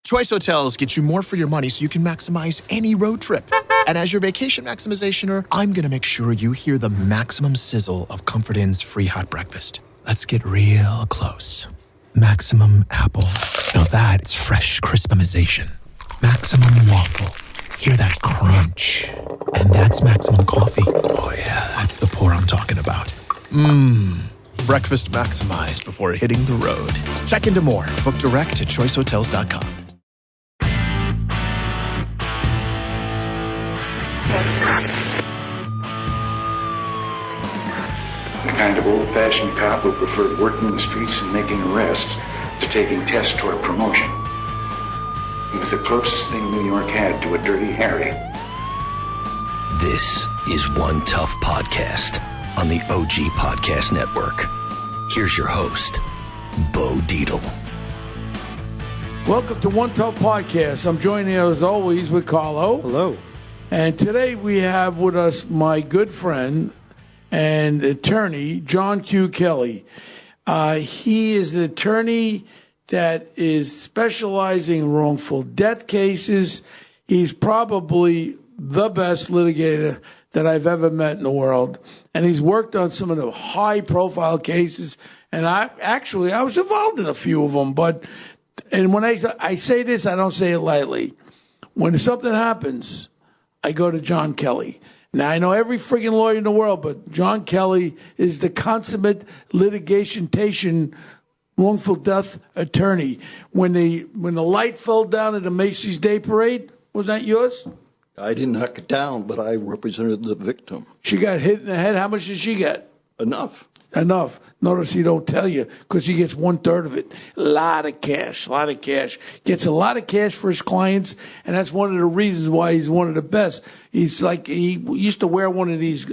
Choice Hotels get you more for your money so you can maximize any road trip. And as your vacation maximizationer, I'm going to make sure you hear the maximum sizzle of Comfort Inn's free hot breakfast. Let's get real close. Maximum apple. Now that's fresh crispimization. Maximum waffle. Hear that crunch. And that's maximum coffee. Oh yeah, that's the pour I'm talking about. Breakfast maximized before hitting the road. Check into more. Book direct at choicehotels.com. The kind of old-fashioned cop who preferred working the streets and making arrests to taking tests toward promotion. He was the closest thing New York had to a Dirty Harry. This is One Tough Podcast on the OG Podcast Network. Here's your host, Bo Dietl. Welcome to One Tough Podcast. I'm joined here as always with Carlo. Hello. And today we have with us my good friend and attorney, John Q. Kelly. He is an attorney that is specializing in wrongful death cases. He's probably the best litigator that I've ever met in the world. And he's worked on some of the high-profile cases. And I was involved in a few of them. And when I say this, I don't say it lightly. When something happens, I go to John Kelly. Now, I know every friggin' lawyer in the world, but John Kelly is the consummate litigation wrongful death attorney. When the light fell down at the Macy's Day Parade, was that yours? I didn't knock it down, but I represented the victim. She got hit in the head. How much did she get? Enough. Notice he don't tell you because he gets 1/3 of it. A lot of cash. Gets a lot of cash for his clients, and that's one of the reasons why he's one of the best. He's like, he used to wear one of these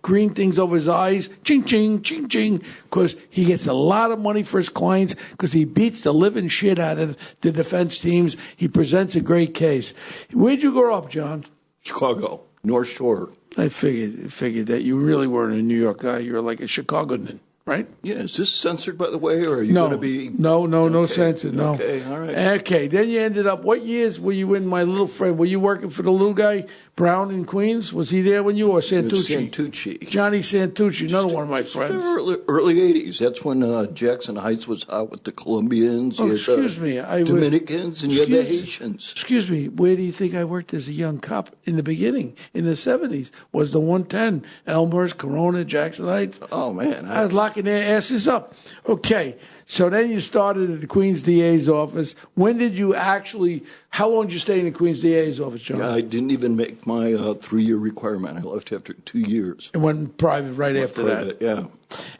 green things over his eyes, ching, ching, ching, ching, because he gets a lot of money for his clients because he beats the living shit out of the defense teams. He presents a great case. Where'd you grow up, John? Chicago, North Shore. I figured that you really weren't a New York guy. You were like a Chicagoan, right? Yeah, is this censored, by the way, or are you going to be... No censored, no. Okay, all right. Okay, then you ended up... What years were you in, my little friend? Were you working for the little guy, Brown in Queens? Was he there when you or Santucci? Santucci. Johnny Santucci, another one of my friends. Early 80s. That's when Jackson Heights was out with the Colombians. Oh, excuse me. Dominicans, and you had the Haitians. Excuse me. Where do you think I worked as a young cop in the beginning, in the 70s? Was the 110, Elmhurst, Corona, Jackson Heights? Oh, man. I was locking their asses up. Okay. So then you started at the Queens DA's office. When did you how long did you stay in the Queens DA's office, John? Yeah, I didn't even make my 3-year requirement. I left after 2 years. And went private after that? Yeah.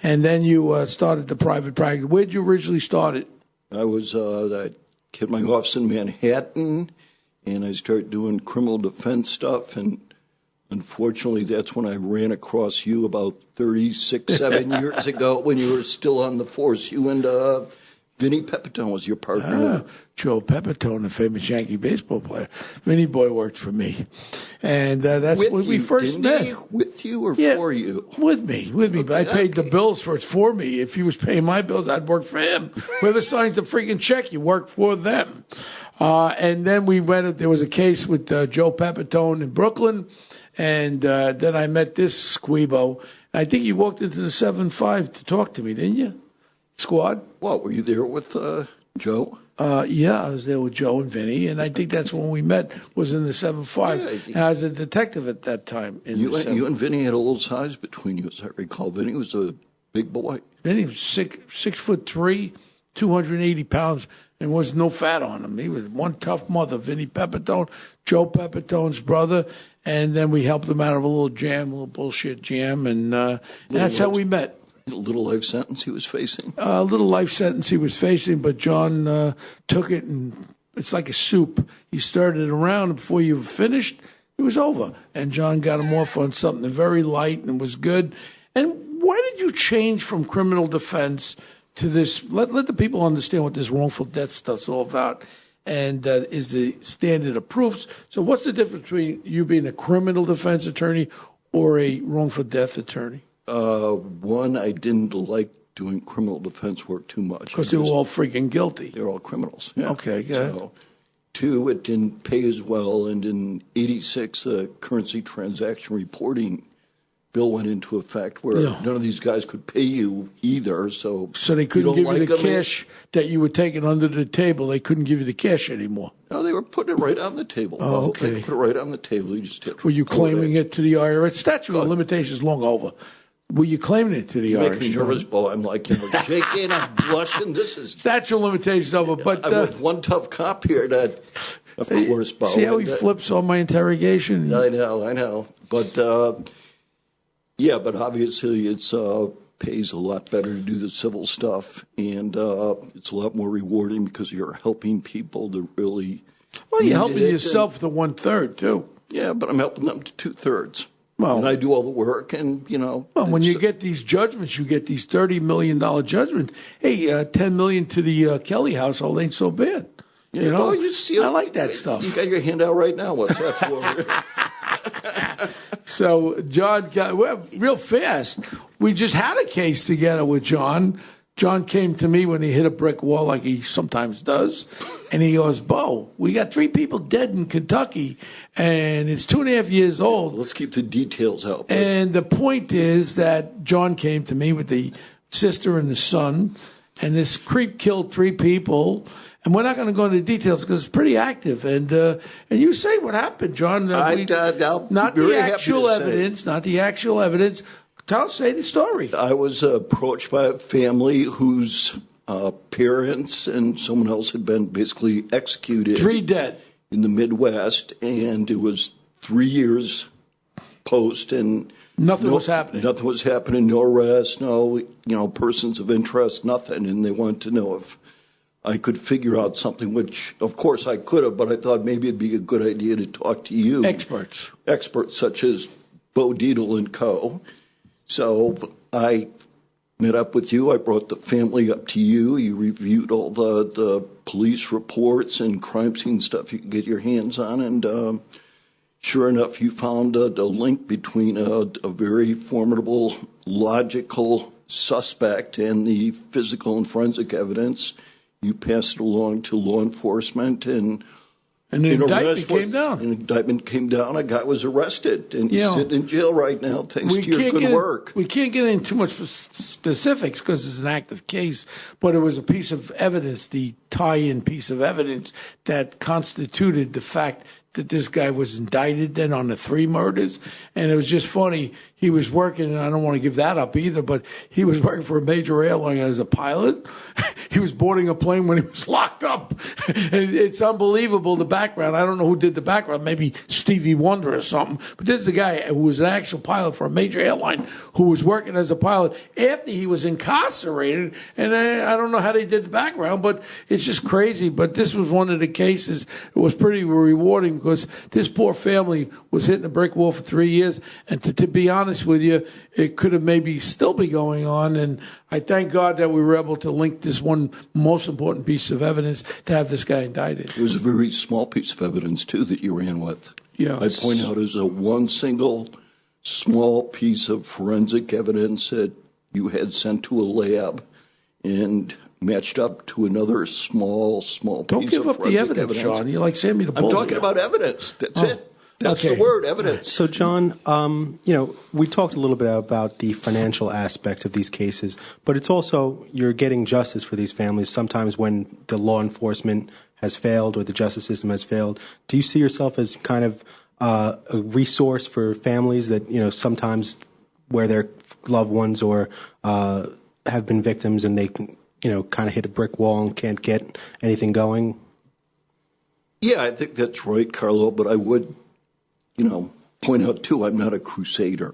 And then you started the private practice. Where did you originally start it? I had my office in Manhattan, and I started doing criminal defense stuff, and unfortunately, that's when I ran across you about 7 years ago when you were still on the force. You and Vinny Pepitone was your partner. Joe Pepitone, the famous Yankee baseball player. Vinny Boy worked for me. And that's when we first met. With you or for you? With me. Okay, but I paid the bills for me. If he was paying my bills, I'd work for him. Whoever signs the freaking check, you work for them. And then there was a case with Joe Pepitone in Brooklyn. And then I met this squeebo. I think you walked into the 7-5 to talk to me, didn't you? Squad? What, were you there with Joe? Yeah, I was there with Joe and Vinny, and I think that's when we met, was in the 7-5. Yeah, and I was a detective at that time. You and Vinny had a little size between you, as I recall. Vinny was a big boy. Vinny was 6'3", 280 pounds, and was no fat on him. He was one tough mother. Vinny Pepitone, Joe Pepitone's brother, and then we helped him out of a little bullshit jam, and that's how we met. A little life sentence he was facing? A little life sentence he was facing, but John took it, and it's like a soup. You started it around, and before you finished, it was over. And John got him off on something very light and was good. And why did you change from criminal defense to this? Let the people understand what this wrongful death stuff's all about, and is the standard of proofs. So what's the difference between you being a criminal defense attorney or a wrongful death attorney? One, I didn't like doing criminal defense work too much. Because they were all freaking guilty. They're all criminals. Yeah. Okay, good. So, 82, it didn't pay as well, and in 86, the currency transaction reporting bill went into effect where none of these guys could pay you either. So they couldn't give you the cash that you were taking under the table. They couldn't give you the cash anymore. No, they were putting it right on the table. Oh, okay. They put it right on the table. You just had to Were you claiming it to the IRS? Statute of limitations long over. Were you claiming it to the IRS? Make me nervous, Bo. I'm like, shaking, I'm blushing. This is statute of limitations over. But I'm with one tough cop here that, of course, Bo. See how he flips on my interrogation? I know. But but obviously it's pays a lot better to do the civil stuff, and it's a lot more rewarding because you're helping people to really. Well, you're helping yourself to 1/3 too. Yeah, but I'm helping them to 2/3. Well, and I do all the work, and Well, when you get these judgments, you get these $30 million judgments. Hey, $10 million to the Kelly household ain't so bad. Yeah, Well, I like that stuff. You got your hand out right now. What's that for? So John got real fast. We just had a case together with John. John came to me when he hit a brick wall like he sometimes does, and he goes, Bo, we got 3 people dead in Kentucky, and it's 2.5 years old. Let's keep the details out. And the point is that John came to me with the sister and the son, and this creep killed 3 people. And we're not going to go into details because it's pretty active. And you say what happened, John. Not the actual evidence. Say the story. I was approached by a family whose parents and someone else had been basically executed. 3 dead. In the Midwest, and it was 3 years post, and nothing was happening. Nothing was happening. No arrests, no persons of interest, nothing. And they wanted to know if I could figure out something, which of course I could have, but I thought maybe it'd be a good idea to talk to you. Experts such as Bo and Co. So I met up with you. I brought the family up to you. You reviewed all the police reports and crime scene stuff you could get your hands on. And sure enough, you found a link between a very formidable, logical suspect and the physical and forensic evidence. You passed it along to law enforcement, and the indictment came down. An indictment came down. A guy was arrested, and he's sitting in jail right now thanks to your good work. We can't get into too much specifics because it's an active case, but it was a piece of evidence, the tie-in piece of evidence that constituted the fact that this guy was indicted then on the 3 murders. And it was just funny. He was working, and I don't want to give that up either, but he was working for a major airline as a pilot. He was boarding a plane when he was locked up. And it's unbelievable, the background. I don't know who did the background, maybe Stevie Wonder or something. But this is a guy who was an actual pilot for a major airline who was working as a pilot after he was incarcerated. And I don't know how they did the background, but it's just crazy. But this was one of the cases. It was pretty rewarding because this poor family was hitting a brick wall for 3 years. And to be honest with you, it could have maybe still be going on. And I thank God that we were able to link this one most important piece of evidence to have this guy indicted. It was a very small piece of evidence, too, that you ran with. Yeah. I point out as one single small piece of forensic evidence that you had sent to a lab and matched up to another small piece of forensic evidence. Don't give up the evidence, Sean. You're like Sammy the Bull. I'm talking about evidence. That's it. That's the word, evidence. So, John, we talked a little bit about the financial aspect of these cases, but it's also you're getting justice for these families sometimes when the law enforcement has failed or the justice system has failed. Do you see yourself as kind of a resource for families that, sometimes where their loved ones or have been victims and they, kind of hit a brick wall and can't get anything going? Yeah, I think that's right, Carlo, but I would point out, too, I'm not a crusader.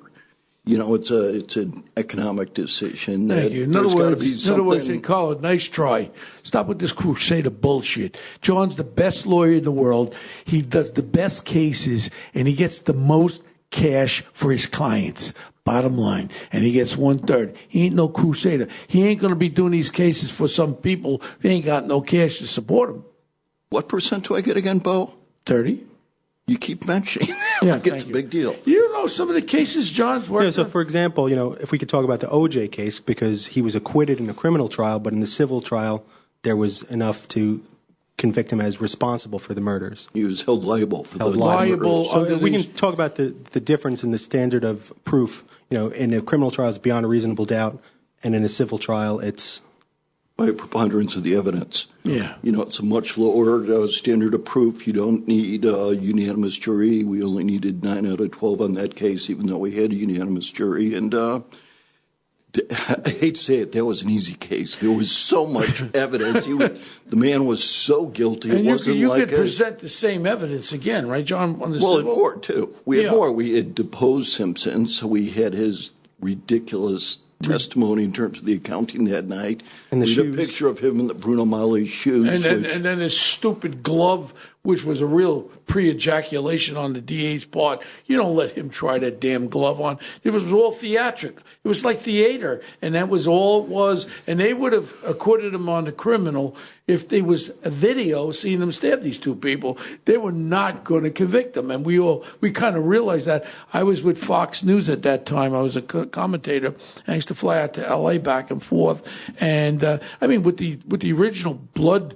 It's an economic decision. Thank you. In other words, they call it nice try. Stop with this crusader bullshit. John's the best lawyer in the world. He does the best cases, and he gets the most cash for his clients. Bottom line. And he gets 1/3. He ain't no crusader. He ain't going to be doing these cases for some people who ain't got no cash to support him. What percent do I get again, Bo? 30. You keep mentioning that. Yeah, it's a big deal. You know some of the cases John's worked on? So, for example, if we could talk about the OJ case, because he was acquitted in a criminal trial, but in the civil trial, there was enough to convict him as responsible for the murders. He was held liable for the liable. murders. So we can talk about the difference in the standard of proof. In a criminal trial, it's beyond a reasonable doubt, and in a civil trial, it's by a preponderance of the evidence. Yeah. It's a much lower standard of proof. You don't need a unanimous jury. We only needed 9 out of 12 on that case, even though we had a unanimous jury. And I hate to say it, that was an easy case. There was so much evidence. The man was so guilty. And it wasn't you like could present the same evidence again, right, John? On the well, civil? and more, too. We had more. We had deposed Simpson, so we had his ridiculous testimony in terms of the accounting that night. And the we shoes. had a picture of him in the Bruno Mali's shoes. And then his stupid glove, which was a real pre-ejaculation on the DA's part. You don't let him try that damn glove on. It was all theatric. It was like theater, and that was all it was. And they would have acquitted him on the criminal if there was a video seeing him stab these two people. They were not going to convict him, and we kind of realized that. I was with Fox News at that time. I was a commentator. I used to fly out to L.A. back and forth, and with the original blood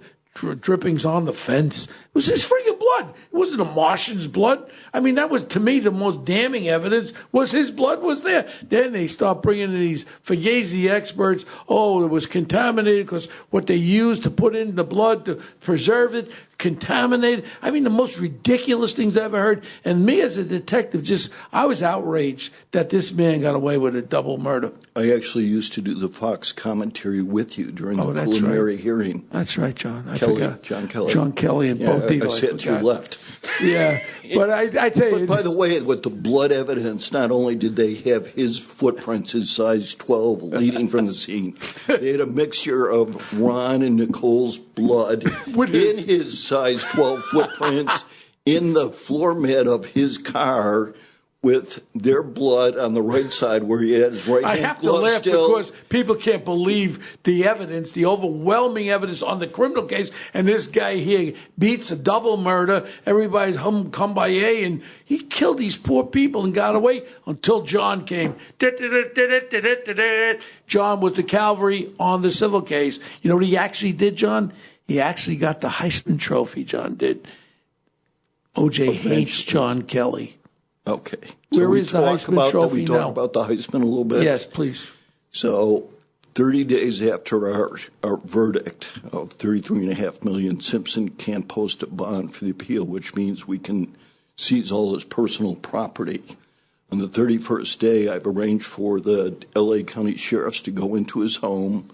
drippings on the fence. It was his freaking blood. It wasn't a Martian's blood. That was, to me, the most damning evidence was his blood was there. Then they start bringing in these Fugazi experts. Oh, it was contaminated because what they used to put in the blood to preserve it, contaminated. The most ridiculous things I ever heard. And me as a detective, I was outraged that this man got away with a double murder. I actually used to do the Fox commentary with you during the preliminary hearing. That's right, John. John Kelly. John Kelly and Bo Dito. I sat to your left. Yeah, but I tell you. But by the way, with the blood evidence, not only did they have his footprints, his size 12, leading from the scene, they had a mixture of Ron and Nicole's blood in his size 12 footprints in the floor mat of his car, with their blood on the right side where he had his right hand I have to glove laugh still. because people can't believe the evidence, the overwhelming evidence on the criminal case. And this guy here beats a double murder. Everybody's come by A, and he killed these poor people and got away until John came. John was the cavalry on the civil case. You know what he actually did, John? He actually got the Heisman Trophy, John did. OJ hates John Kelly. Okay. Where is the Heisman Trophy we now? talk about the Heisman a little bit? Yes, please. So 30 days after our verdict of $33.5 million, Simpson can't post a bond for the appeal, which means we can seize all his personal property. On the 31st day, I've arranged for the L.A. County Sheriffs to go into his home.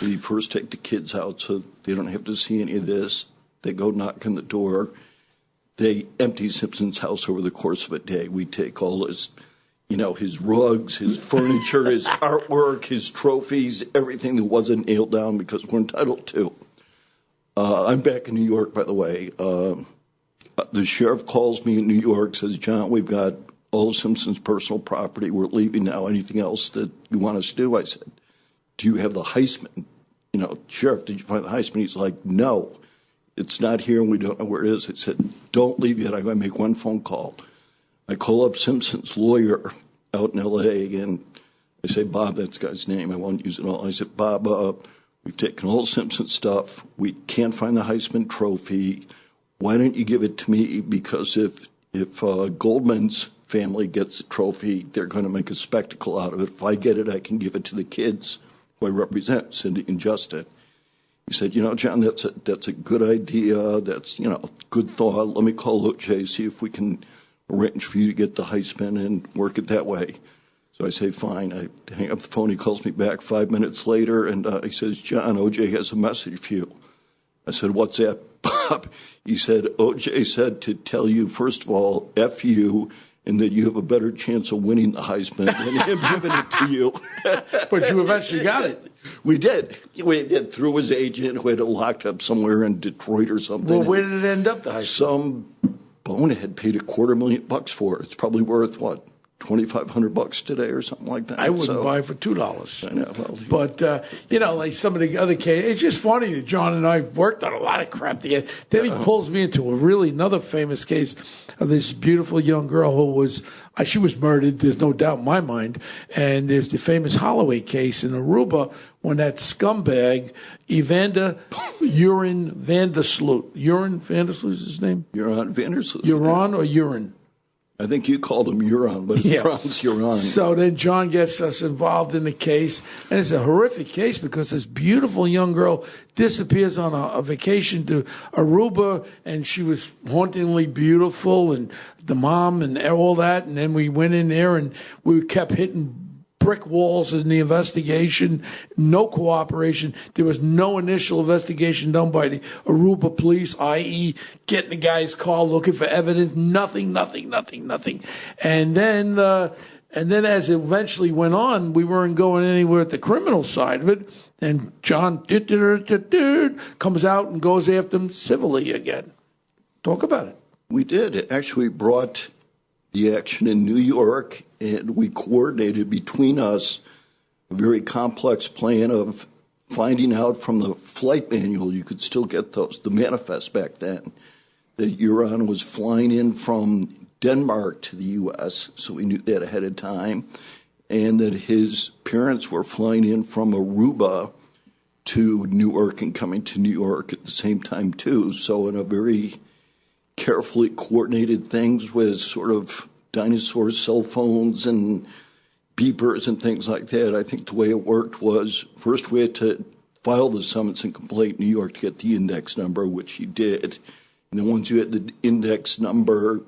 We first take the kids out so they don't have to see any of this. They go knock on the door. They empty Simpson's house over the course of a day. We take all his, his rugs, his furniture, his artwork, his trophies, everything that wasn't nailed down because we're entitled to. I'm back in New York, by the way. The sheriff calls me in New York, says, John, we've got all of Simpson's personal property. We're leaving now. Anything else that you want us to do? I said, do you have the Heisman? Sheriff, did you find the Heisman? He's like, no. It's not here and we don't know where it is. I said, don't leave yet. I'm going to make one phone call. I call up Simpson's lawyer out in L.A. and I say, Bob, that's the guy's name. I won't use it all. I said, Bob, we've taken all Simpson's stuff. We can't find the Heisman Trophy. Why don't you give it to me? Because if Goldman's family gets the trophy, they're going to make a spectacle out of it. If I get it, I can give it to the kids who I represent, Cindy and Justin. He said, John, that's a good idea. That's, good thought. Let me call OJ, see if we can arrange for you to get the Heisman and work it that way. So I say, fine. I hang up the phone. He calls me back 5 minutes later, and he says, John, OJ has a message for you. I said, what's that, Bob? He said, OJ said to tell you, first of all, F you, and that you have a better chance of winning the Heisman than him giving it to you. But you eventually got it. We did. We did through his agent who had it locked up somewhere in Detroit or something. Well, where did it end up, the Heisman? Some bonehead paid $250,000 for it. It's probably worth, what, $2,500 today or something like that. I wouldn't buy it for $2. I know. Well, but, like some of the other cases, it's just funny that John and I worked on a lot of crap together. Then he pulls me into another famous case of this beautiful young girl who she was murdered, there's no doubt in my mind. And there's the famous Holloway case in Aruba when that scumbag, Evander Urine Vandersloot. Urine Vandersloot is his name? Uran Vandersloot. Uran or Urine? I think you called him Uran, but it's pronounced Uran. So then John gets us involved in the case, and it's a horrific case because this beautiful young girl disappears on a vacation to Aruba, and she was hauntingly beautiful, and the mom and all that, and then we went in there and we kept hitting brick walls in the investigation, no cooperation. There was no initial investigation done by the Aruba police, i.e. getting the guy's car, looking for evidence, nothing. And then as it eventually went on, we weren't going anywhere at the criminal side of it. And John comes out and goes after him civilly again. Talk about it. We did. It actually brought the action in New York, and we coordinated between us a very complex plan of finding out from the flight manual, you could still get those, the manifest back then, that Uran was flying in from Denmark to the U.S., so we knew that ahead of time, and that his parents were flying in from Aruba to Newark and coming to New York at the same time, too. So in a very carefully coordinated things with sort of dinosaur cell phones and beepers and things like that. I think the way it worked was first we had to file the summons and complaint in New York to get the index number, which he did. And then once you had the index number,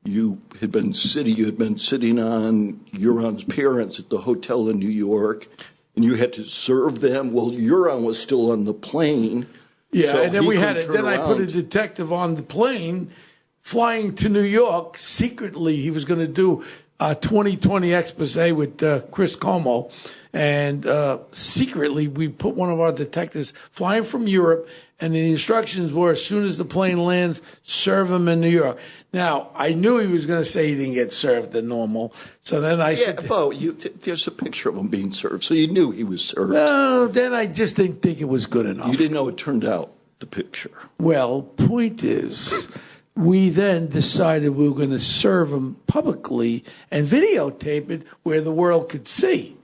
you had been sitting on Uran's parents at the hotel in New York, and you had to serve them while Uran was still on the plane. Yeah, so and then I put a around. detective on the plane flying to New York. Secretly, he was going to do a 2020 expose with Chris Como. And secretly, we put one of our detectives flying from Europe, and the instructions were as soon as the plane lands, serve him in New York. Now, I knew he was going to say he didn't get served the normal. So then I said... Bo, there's a picture of him being served, so you knew he was served. No, then I just didn't think it was good enough. You didn't know it turned out, the picture. Well, point is, we then decided we were going to serve him publicly and videotape it where the world could see.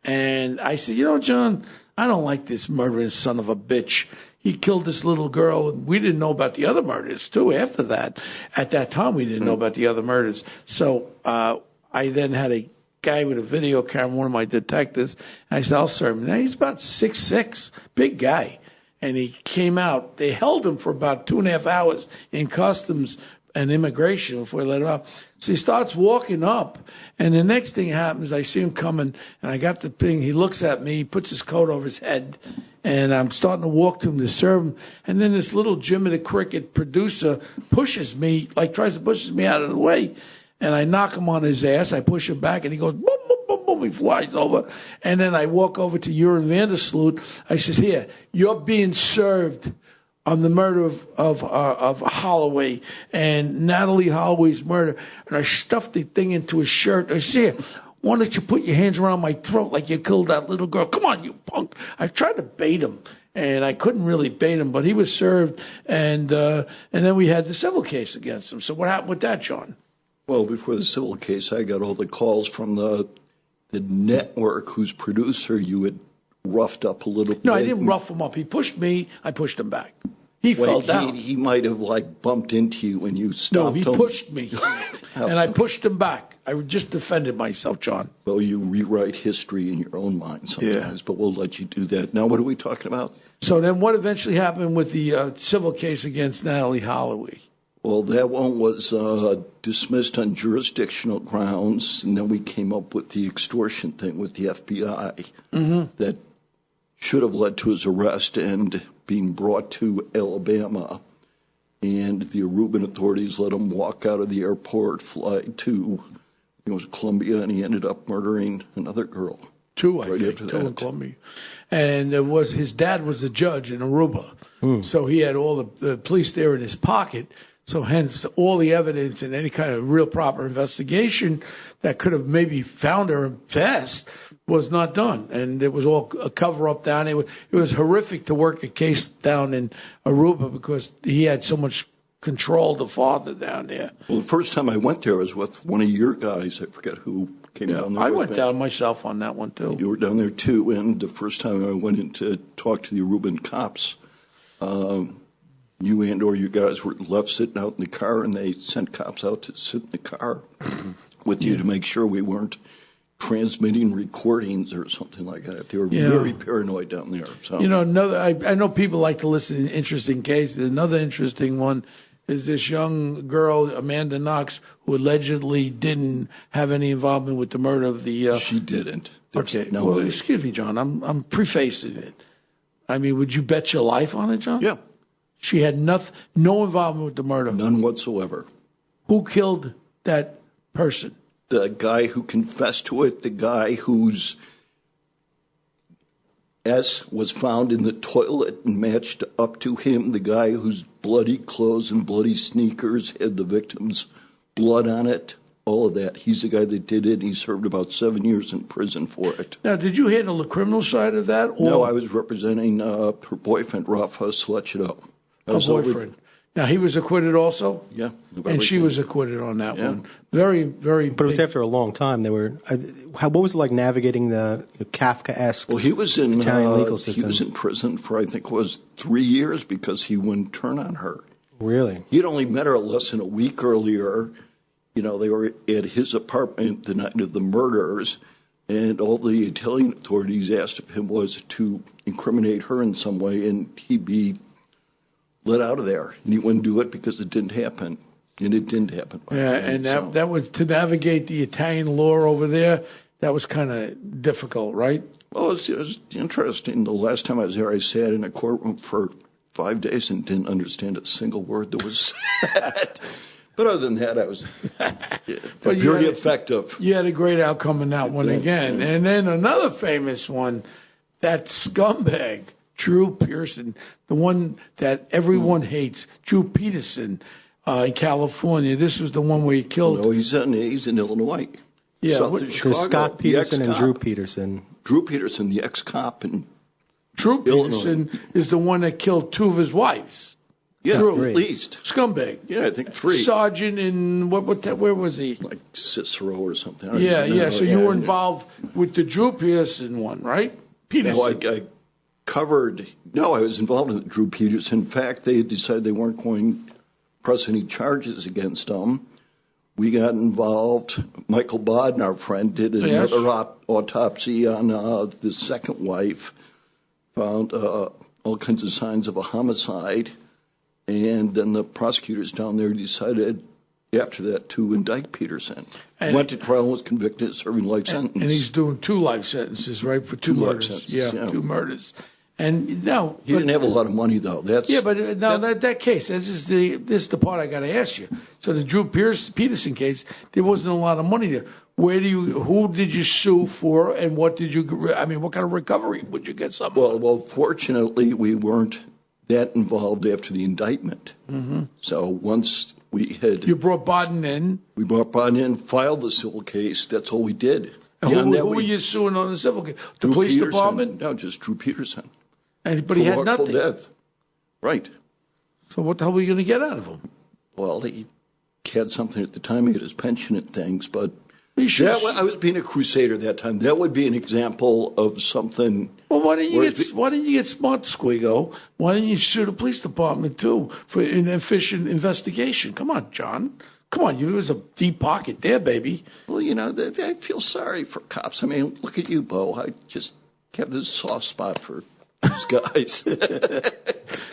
And I said, John, I don't like this murderous son of a bitch. He killed this little girl, and we didn't know about the other murders, too, after that. At that time, we didn't know about the other murders. So I then had a guy with a video camera, one of my detectives, and I said, I'll serve him. Now, he's about 6'6", big guy. And he came out. They held him for about 2.5 hours in customs and immigration before they let him out. So he starts walking up, and the next thing happens, I see him coming, and I got the thing. He looks at me, he puts his coat over his head, and I'm starting to walk to him to serve him. And then this little Jimmy the Cricket producer pushes me, tries to push me out of the way, and I knock him on his ass. I push him back, and he goes, boom, boom, boom, boom. He flies over, and then I walk over to Uran Vandersloot. I says, here, you're being served on the murder of Holloway and Natalee Holloway's murder. And I stuffed the thing into his shirt. I said, why don't you put your hands around my throat like you killed that little girl? Come on, you punk. I tried to bait him, and I couldn't really bait him, but he was served, and then we had the civil case against him. So what happened with that, John? Well, before the civil case, I got all the calls from the network whose producer you had roughed up a little bit. No, I didn't rough him up. He pushed me. I pushed him back. He fell down. He might have bumped into you when you stopped him. No, he pushed me, and I pushed him back. I just defended myself, John. Well, you rewrite history in your own mind sometimes, but we'll let you do that. Now, what are we talking about? So then what eventually happened with the civil case against Natalee Holloway? Well, that one was dismissed on jurisdictional grounds, and then we came up with the extortion thing with the FBI that should have led to his arrest and being brought to Alabama. And the Aruban authorities let him walk out of the airport, fly to, it was Columbia, and he ended up murdering another girl. Two in Columbia. And his dad was the judge in Aruba. So he had all the police there in his pocket. So hence all the evidence and any kind of real proper investigation that could have maybe found her fast was not done. And it was all a cover-up down there. It was horrific to work a case down in Aruba because he had so much control, the father down there. Well, the first time I went there was with one of your guys. I forget who came down there. I went down myself on that one, too. You were down there, too. And the first time I went in to talk to the Aruban cops, you and or you guys were left sitting out in the car, and they sent cops out to sit in the car with you to make sure we weren't transmitting recordings or something like that. They were very paranoid down there. So. You know, I know people like to listen to interesting cases. Another interesting one is this young girl, Amanda Knox, who allegedly didn't have any involvement with the murder of the... She didn't. There's okay. No well, way. Excuse me, John. I'm prefacing it. I mean, would you bet your life on it, John? Yeah. She had no involvement with the murder. None whatsoever. Who killed that person? The guy who confessed to it, the guy whose S was found in the toilet and matched up to him, the guy whose bloody clothes and bloody sneakers had the victim's blood on it, all of that. He's the guy that did it. He served about 7 years in prison for it. Now, did you handle the criminal side of that? Or No, I was representing her boyfriend, Rafa Selechido. her boyfriend. Now, he was acquitted also? Yeah. And she was acquitted on that one. Very, very But it was after a long time. They were. What was it like navigating the Kafka-esque Well, he was in Italian legal system? He was in prison for, I think it was 3 years because he wouldn't turn on her. Really? He'd only met her less than a week earlier. You know, they were at his apartment the night of the murders, and all the Italian authorities asked of him was to incriminate her in some way, and he'd be let out of there. And he wouldn't do it because it didn't happen. And it didn't happen. Yeah, and that was to navigate the Italian law over there. That was kind of difficult, right? Well, it was interesting. The last time I was there, I sat in a courtroom for 5 days and didn't understand a single word that was said. But other than that, I was very effective. You had a great outcome in that one again. And then another famous one, that scumbag, Drew Pearson, the one that everyone hates, Drew Peterson in California. This was the one where he killed. No, he's in Illinois. Yeah, South of Chicago. There's Scott Peterson and Drew Peterson. Drew Peterson, the ex-cop in Drew Illinois. Peterson is the one that killed two of his wives. Yeah, Drew. at least. Scumbag. Yeah, I think 3. Sergeant in where was he? Like Cicero or something. Yeah. So you were involved with the Drew Peterson one, right? Peterson. No, I covered. No, I was involved in the Drew Peterson. In fact, they decided they weren't going to press any charges against him. We got involved. Michael Bodden, our friend, did another autopsy on the second wife. Found all kinds of signs of a homicide. And then the prosecutors down there decided after that to indict Peterson. Went to trial and was convicted of serving life sentence. And he's doing 2 life sentences, right, for 2 murders. Yeah, 2 murders. And now he didn't have a lot of money, though. But now that case, this is the part I got to ask you. So the Drew Peterson case, there wasn't a lot of money there. Who did you sue for, and what did you? I mean, what kind of recovery would you get? Something? Well, fortunately, we weren't that involved after the indictment. Mm-hmm. So once we had, you brought Bodden in. We brought Bodden in, filed the civil case. That's all we did. And who were you suing on the civil case? The police department? No, just Drew Peterson. But he had nothing. Death. Right. So what the hell were you going to get out of him? Well, he had something at the time. He had his pension and things, but I was being a crusader that time. That would be an example of something. Well, why didn't you get smart, Squigo? Why didn't you sue the police department too for an efficient investigation? Come on, John. Come on, you was a deep pocket there, baby. Well, I feel sorry for cops. I mean, look at you, Bo. I just have this soft spot for these guys.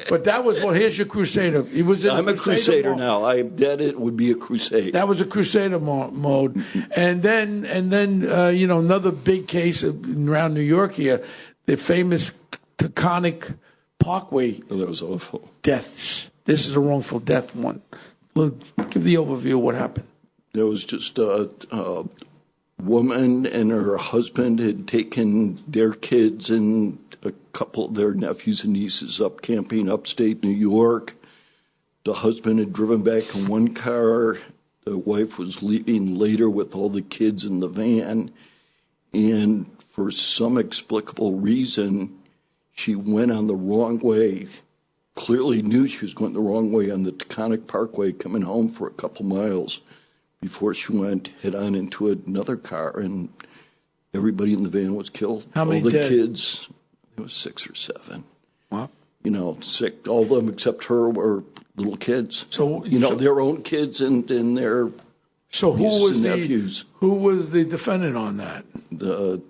But that was here's your crusader. He was in I'm a crusader now. It would be a crusade. That was a crusader mode. And then another big case around New York here, the famous Taconic Parkway. Oh, that was awful. Deaths. This is a wrongful death one. Give the overview of what happened. There was just a woman and her husband had taken their kids and a couple of their nephews and nieces up camping upstate New York. the husband had driven back in one car. The wife was leaving later with all the kids in the van. And for some explicable reason, she went on the wrong way. Clearly knew she was going the wrong way on the Taconic Parkway coming home for a couple miles before she went head on into another car. And everybody in the van was killed. How many all the dead? Kids, it was 6 or 7. Wow. You know, sick. All of them except her were little kids. So their own kids and their so nieces and nephews. Who was the defendant on that? The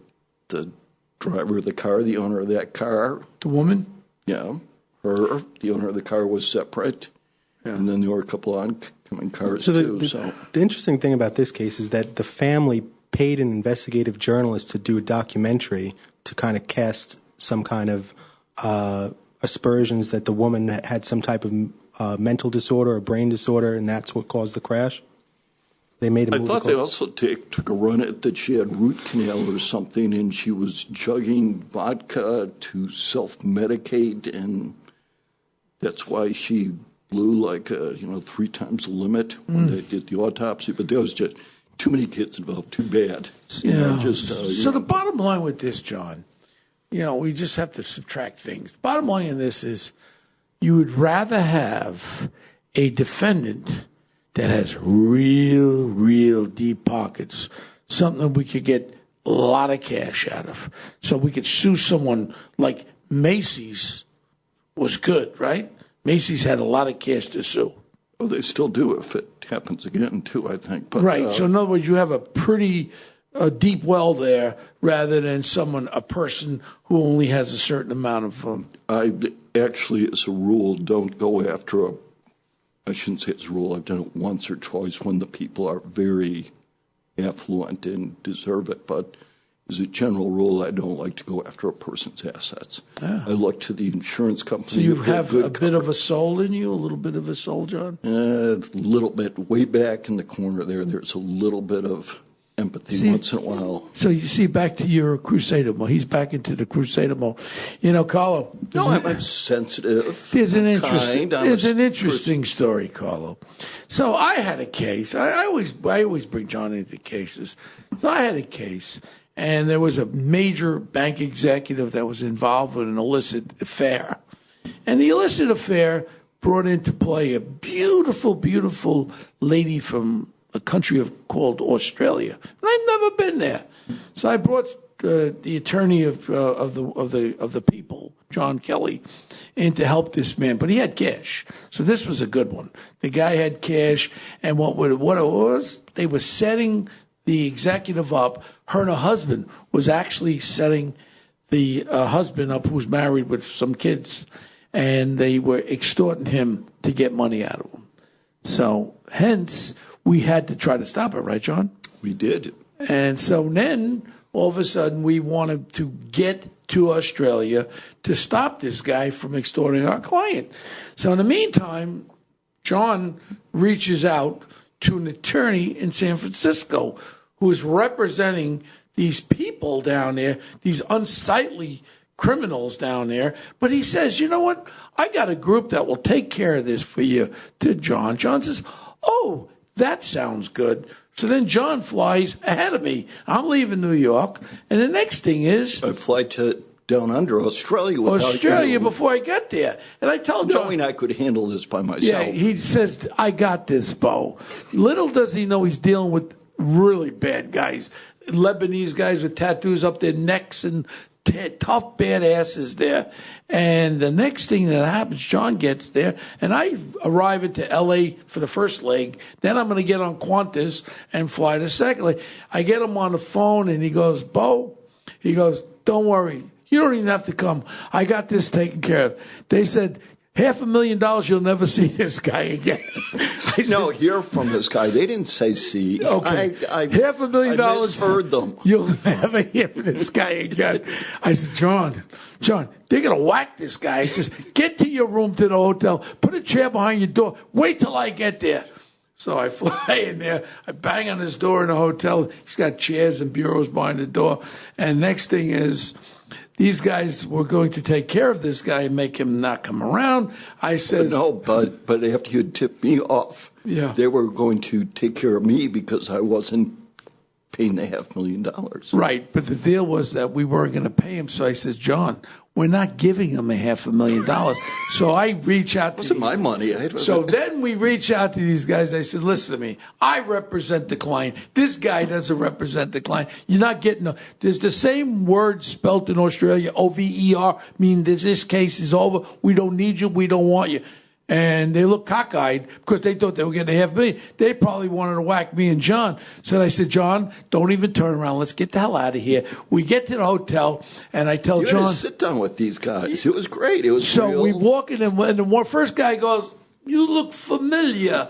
driver of the car, the owner of that car. The woman? Yeah, her. The owner of the car was separate, and then there were a couple oncoming cars too. The interesting thing about this case is that the family paid an investigative journalist to do a documentary to kind of cast some kind of aspersions that the woman had some type of mental disorder or brain disorder, and that's what caused the crash. They made a movie. I thought they also took a run at that she had root canal or something, and she was chugging vodka to self-medicate, and that's why she blew like 3 times the limit when they did the autopsy. But there was just too many kids involved. Too bad. So the bottom line with this, John, we just have to subtract things. The bottom line in this is you would rather have a defendant that has real deep pockets, something we could get a lot of cash out of. So we could sue someone like Macy's was good, right? Macy's had a lot of cash to sue. Well, they still do if it happens again, too, I think. But, right. So in other words, you have a pretty deep well there rather than a person who only has a certain amount of... I actually, as a rule, don't go after I shouldn't say it's a rule. I've done it once or twice when the people are very affluent and deserve it. But as a general rule, I don't like to go after a person's assets. I look to the insurance company. So you have a bit of a soul in you, a little bit of a soul, John? A little bit. Way back in the corner there's a little bit of empathy once in a while. So you see, back to your Crusader mode. He's back into the Crusader mode. Carlo. No, I'm sensitive. There's an interesting story, Carlo. So I had a case. I always bring John into cases. So I had a case, and there was a major bank executive that was involved with an illicit affair. And the illicit affair brought into play a beautiful lady from a country called Australia. And I've never been there. So I brought the attorney of the people, John Kelly, in to help this man. But he had cash. So this was a good one. The guy had cash, and what it was, they were setting the executive up. Her and her husband was actually setting the husband up, who was married with some kids, and they were extorting him to get money out of him. So hence, we had to try to stop it, right, John? We did. And so then, all of a sudden, we wanted to get to Australia to stop this guy from extorting our client. So in the meantime, John reaches out to an attorney in San Francisco who is representing these people down there, these unsightly criminals down there. But he says, you know what? I got a group that will take care of this for you, to John. John says, oh, that sounds good. So then John flies ahead of me. I'm leaving New York. And the next thing is... I fly to down under Australia. Before I get there. And I tell John... Knowing I could handle this by myself. Yeah, he says, I got this, Bo. Little does he know he's dealing with really bad guys. Lebanese guys with tattoos up their necks and tough, bad asses there. And the next thing that happens, John gets there, and I arrive into L.A. for the first leg. Then I'm going to get on Qantas and fly the second leg. I get him on the phone, and he goes, Bo, he goes, don't worry. You don't even have to come. I got this taken care of. They said, $500,000, you'll never see this guy again. No, hear from this guy. They didn't say see. Okay. $500,000. I misheard them. You'll never hear from this guy again. I said, John, they're going to whack this guy. He says, get to your room to the hotel. Put a chair behind your door. Wait till I get there. So I fly in there. I bang on his door in the hotel. He's got chairs and bureaus behind the door. And next thing is, these guys were going to take care of this guy and make him not come around. I said, no, but after you tipped me off, they were going to take care of me because I wasn't paying the $500,000. Right, but the deal was that we weren't going to pay him. So I said, John, we're not giving him $500,000. So I reach out to it wasn't my money. So then we reach out to these guys. I said, listen to me. I represent the client. This guy doesn't represent the client. You're not getting there's the same word spelt in Australia, OVER, meaning this case is over. We don't need you. We don't want you. And they looked cockeyed because they thought they were getting $500,000. They probably wanted to whack me and John. So I said, John, don't even turn around. Let's get the hell out of here. We get to the hotel, and I tell you John. had to sit down with these guys. It was great. It was so real. We walk in, and the first guy goes, you look familiar.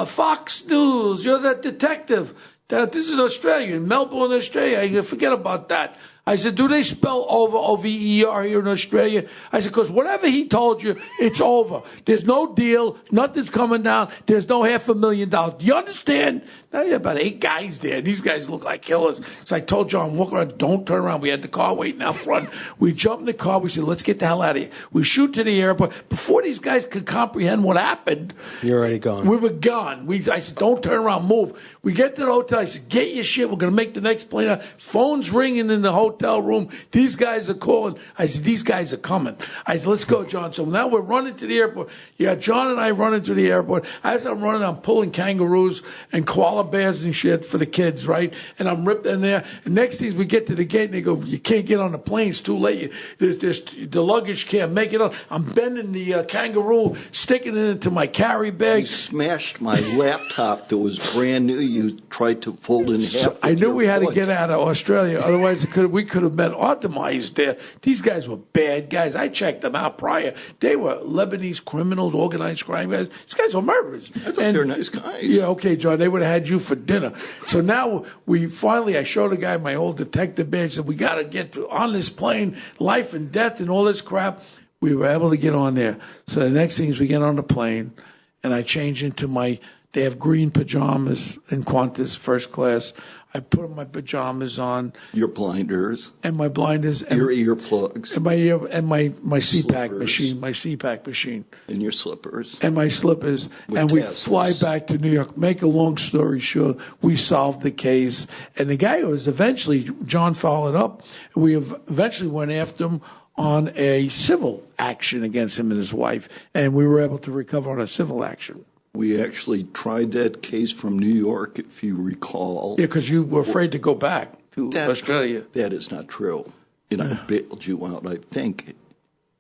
Fox News, you're that detective. This is Australia, in Melbourne, Australia. Forget about that. I said, do they spell over OVER here in Australia? I said, because whatever he told you, it's over. There's no deal. Nothing's coming down. There's no $500,000. Do you understand? Now you have about 8 guys there. These guys look like killers. So I told John, walk around, don't turn around. We had the car waiting out front. We jumped in the car. We said, let's get the hell out of here. We shoot to the airport. Before these guys could comprehend what happened, you're already gone. We were gone. I said, don't turn around, move. We get to the hotel. I said, get your shit. We're going to make the next plane out. Phone's ringing in the hotel room. These guys are calling. I said, these guys are coming. I said, let's go, John. So now we're running to the airport. Yeah, John and I running to the airport. As I'm running, I'm pulling kangaroos and koala bears and shit for the kids, right? And I'm ripped in there. And next thing we get to the gate, and they go, you can't get on the plane. It's too late. The luggage can't make it on. I'm bending the kangaroo, sticking it into my carry bag. You smashed my laptop that was brand new. You tried to fold in half. I knew we had to get out of Australia. Otherwise, we could have been optimized there. These guys were bad guys. I checked them out prior. They were Lebanese criminals, organized crime guys. These guys were murderers. I thought they were nice guys. Yeah, okay, John. They would have had you for dinner. So now I showed the guy my old detective badge. Said we got to get on this plane, life and death and all this crap. We were able to get on there. So the next thing is we get on the plane, and I change into they have green pajamas in Qantas first class. I put my pajamas on. Your blinders. And my blinders. Your earplugs. And my CPAP machine. My CPAP machine. And your slippers. And my slippers. And we fly back to New York. Make a long story short, we solved the case. And the guy was eventually, John followed up. We eventually went after him on a civil action against him and his wife. And we were able to recover on a civil action. We actually tried that case from New York, if you recall. Yeah, because you were afraid to go back to Australia. That is not true. And I bailed you out, I think.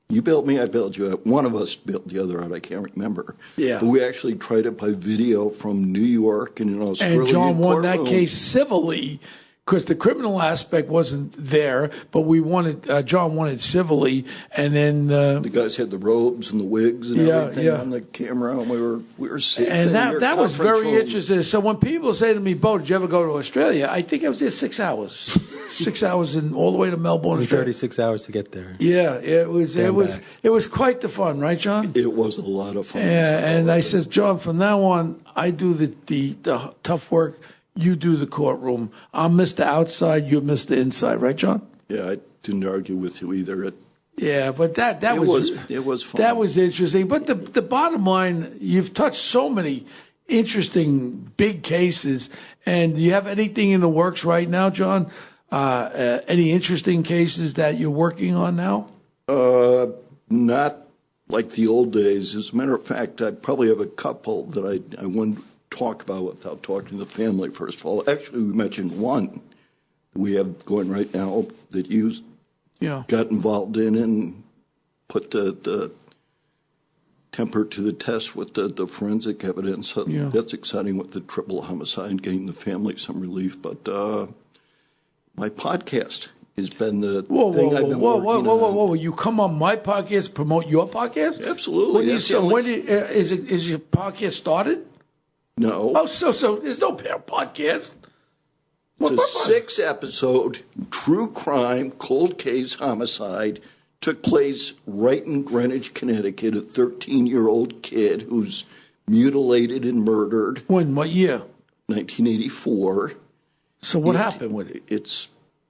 You bailed me, I bailed you out. One of us bailed the other out, I can't remember. Yeah. But we actually tried it by video from New York and in Australia. And John won that case civilly, because the criminal aspect wasn't there, but John won it civilly, and then the guys had the robes and the wigs and everything on the camera, and we were safe. And that was very interesting. So when people say to me, "Bo, did you ever go to Australia?" I think I was there 6 hours, 6 hours and all the way to Melbourne. 36 hours to get there. Yeah, it was quite the fun, right, John? It was a lot of fun. Yeah, and I said, John, from now on, I do the tough work. You do the courtroom. I'm Mr. Outside. You're Mr. Inside, right, John? Yeah, I didn't argue with you either. Yeah, but that was fun. That was interesting. But the bottom line, you've touched so many interesting big cases. And do you have anything in the works right now, John? Any interesting cases that you're working on now? Not like the old days. As a matter of fact, I probably have a couple that I wouldn't talk about without talking to the family, first of all. Actually, we mentioned one we have going right now that you got involved in and put the temper to the test with the forensic evidence. So that's exciting with the triple homicide, getting the family some relief. But my podcast has been the thing I've been working on. Whoa. You come on my podcast, promote your podcast? Absolutely. Is your podcast started? No. Oh, so there's no podcast. It's a 6-episode true crime, cold case homicide. Took place right in Greenwich, Connecticut. A 13-year-old kid who's mutilated and murdered. When? What year? 1984. So what happened with it? It's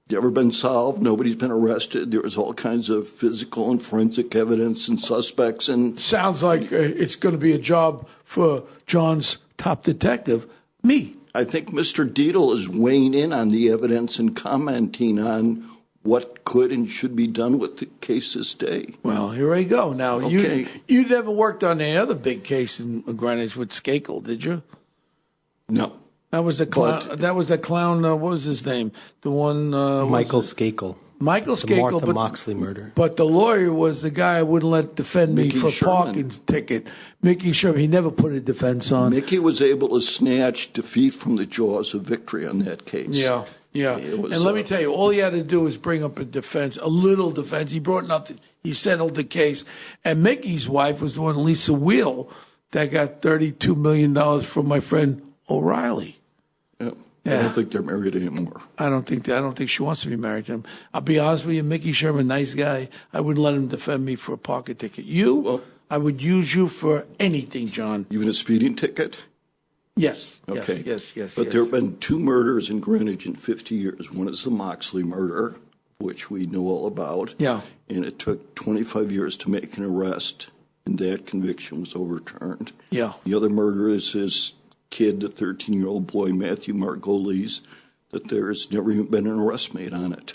never been solved. Nobody's been arrested. There was all kinds of physical and forensic evidence and suspects. And sounds like it's going to be a job for John's top detective, me. I think Mr. Deedle is weighing in on the evidence and commenting on what could and should be done with the case this day. Well, here I go. Now, Okay. you never worked on any other big case in Greenwich with Skakel, did you? No. That was the clown. That was the clown. What was his name? The one. Michael Skakel. Michael The Skakel. Martha Moxley murder. But the lawyer was the guy I wouldn't let defend me Mickey for Sherman. parking ticket. Mickey Sherman. He never put a defense on. Mickey was able to snatch defeat from the jaws of victory on that case. Yeah. It was, and let me tell you, all he had to do was bring up a defense, a little defense. He brought nothing. He settled the case. And Mickey's wife was the one, Lisa Wheel, that got $32 million from my friend O'Reilly. Yeah. Yeah. I don't think they're married anymore. I don't think she wants to be married to him. I'll be honest with you, Mickey Sherman, nice guy. I wouldn't let him defend me for a parking ticket. I would use you for anything, John. Even a speeding ticket? Yes. Okay. Yes. But there have been 2 murders in Greenwich in 50 years. One is the Moxley murder, which we know all about. Yeah. And it took 25 years to make an arrest, and that conviction was overturned. Yeah. The other murder is his kid, the 13-year-old boy, Matthew Margolis, that there's never even been an arrest made on it.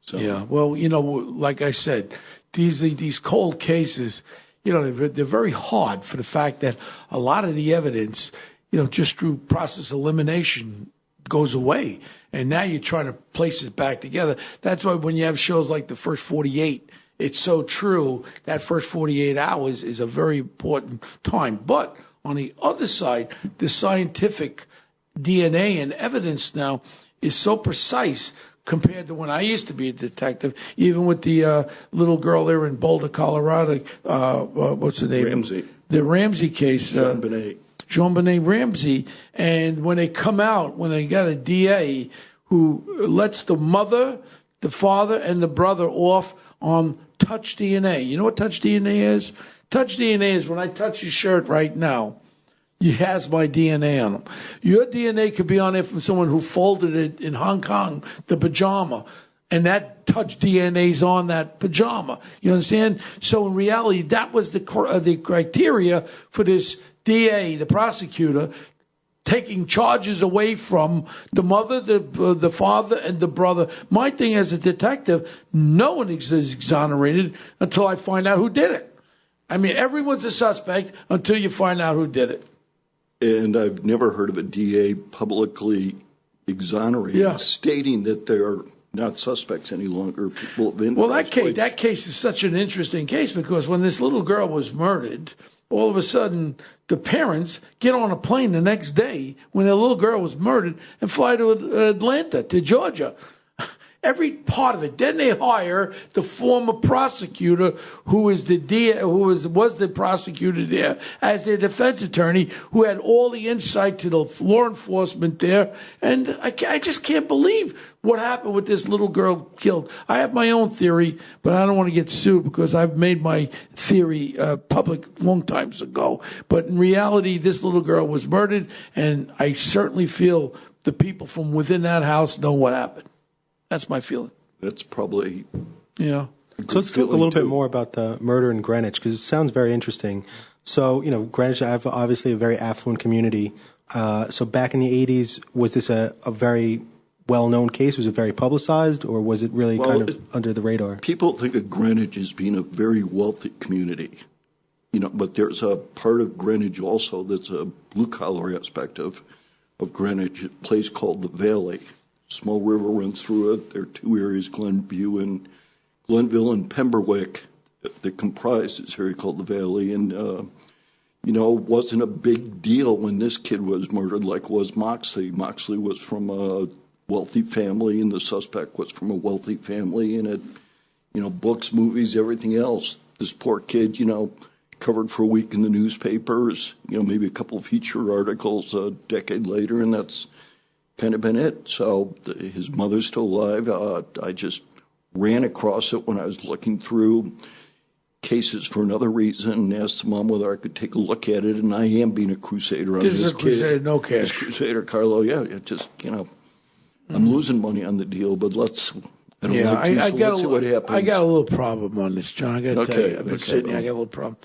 So. Yeah. Well, like I said, these cold cases, they're very hard for the fact that a lot of the evidence, just through process elimination goes away. And now you're trying to place it back together. That's why when you have shows like The First 48, it's so true. That first 48 hours is a very important time. But on the other side, the scientific DNA and evidence now is so precise compared to when I used to be a detective, even with the little girl there in Boulder, Colorado. What's her name? Ramsey. The Ramsey case. JonBenet Ramsey. And when they come out, when they got a DA who lets the mother, the father, and the brother off on touch DNA. You know what touch DNA is? Touch DNA is when I touch your shirt right now, it has my DNA on them. Your DNA could be on it from someone who folded it in Hong Kong, the pajama, and that touch DNA's on that pajama. You understand? So in reality, that was the criteria for this DA, the prosecutor, taking charges away from the mother, the father, and the brother. My thing as a detective, no one is exonerated until I find out who did it. I mean, everyone's a suspect until you find out who did it. And I've never heard of a DA publicly exonerating, stating that they're not suspects any longer, people of interest. Well, that case is such an interesting case because when this little girl was murdered, all of a sudden the parents get on a plane the next day when the little girl was murdered and fly to Atlanta, to Georgia. Every part of it. Then they hire the former prosecutor who is the was the prosecutor there as their defense attorney who had all the insight to the law enforcement there. And I just can't believe what happened with this little girl killed. I have my own theory, but I don't want to get sued because I've made my theory public long times ago. But in reality, this little girl was murdered, and I certainly feel the people from within that house know what happened. That's my feeling. That's probably yeah. So let's talk a little bit more about the murder in Greenwich because it sounds very interesting. So, Greenwich, I have obviously a very affluent community. So back in the 80s, was this a very well-known case? Was it very publicized, or was it really kind of under the radar? People think of Greenwich as being a very wealthy community, but there's a part of Greenwich also that's a blue-collar aspect of Greenwich, a place called the Valley. Small river runs through it. There are 2 areas, Glenville and Pemberwick, that comprise this area called the Valley. And, it wasn't a big deal when this kid was murdered like was Moxley. Moxley was from a wealthy family, and the suspect was from a wealthy family. And books, movies, everything else. This poor kid, covered for a week in the newspapers, maybe a couple of feature articles a decade later, and that's kind of been it. So his mother's still alive. I just ran across it when I was looking through cases for another reason and asked the mom whether I could take a look at it. And I am being a crusader on this kid. Crusader, no cash. This Crusader, Carlo, it just, I'm losing money on the deal, but let's see what happens. I got a little problem on this, John. I got to tell you, I've been sitting here. I got a little problem.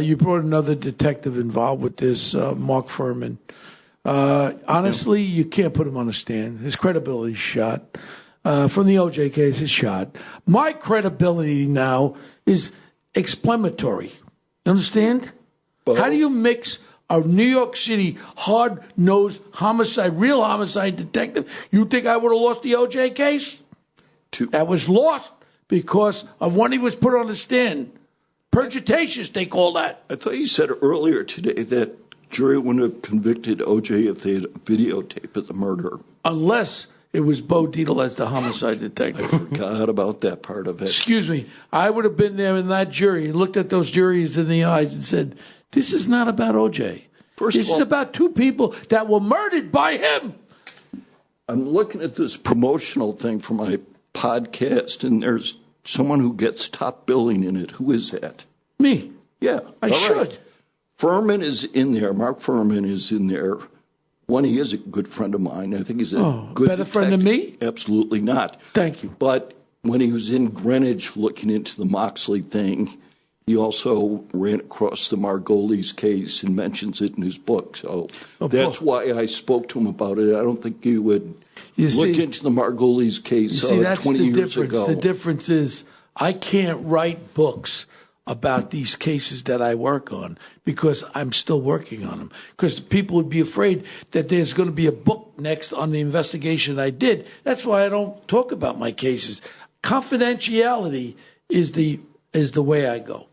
You brought another detective involved with this, Mark Furman. Honestly, you can't put him on the stand. His credibility's shot. From the OJ case, it's shot. My credibility now is explanatory. Understand? How do you mix a New York City hard-nosed homicide, real homicide detective? You think I would have lost the OJ case? That was lost because of when he was put on the stand. Perjutacious, they call that. I thought you said earlier today that jury wouldn't have convicted OJ if they had videotape of the murder. Unless it was Bo Dietl as the homicide detective. I forgot about that part of it. Excuse me. I would have been there in that jury and looked at those juries in the eyes and said, this is not about OJ. This is about two people that were murdered by him. I'm looking at this promotional thing for my podcast, and there's someone who gets top billing in it. Who is that? Me. Yeah. I should. Right. Furman is in there. Mark Furman is in there. One, he is a good friend of mine. I think he's a good better detective. Friend than me? Absolutely not. Thank you. But when he was in Greenwich looking into the Moxley thing, he also ran across the Margolis case and mentions it in his book. So that's why I spoke to him about it. I don't think he would look into the Margolis case 20 years ago. The difference is I can't write books about these cases that I work on because I'm still working on them. Because people would be afraid that there's going to be a book next on the investigation I did. That's why I don't talk about my cases. Confidentiality is the way I go.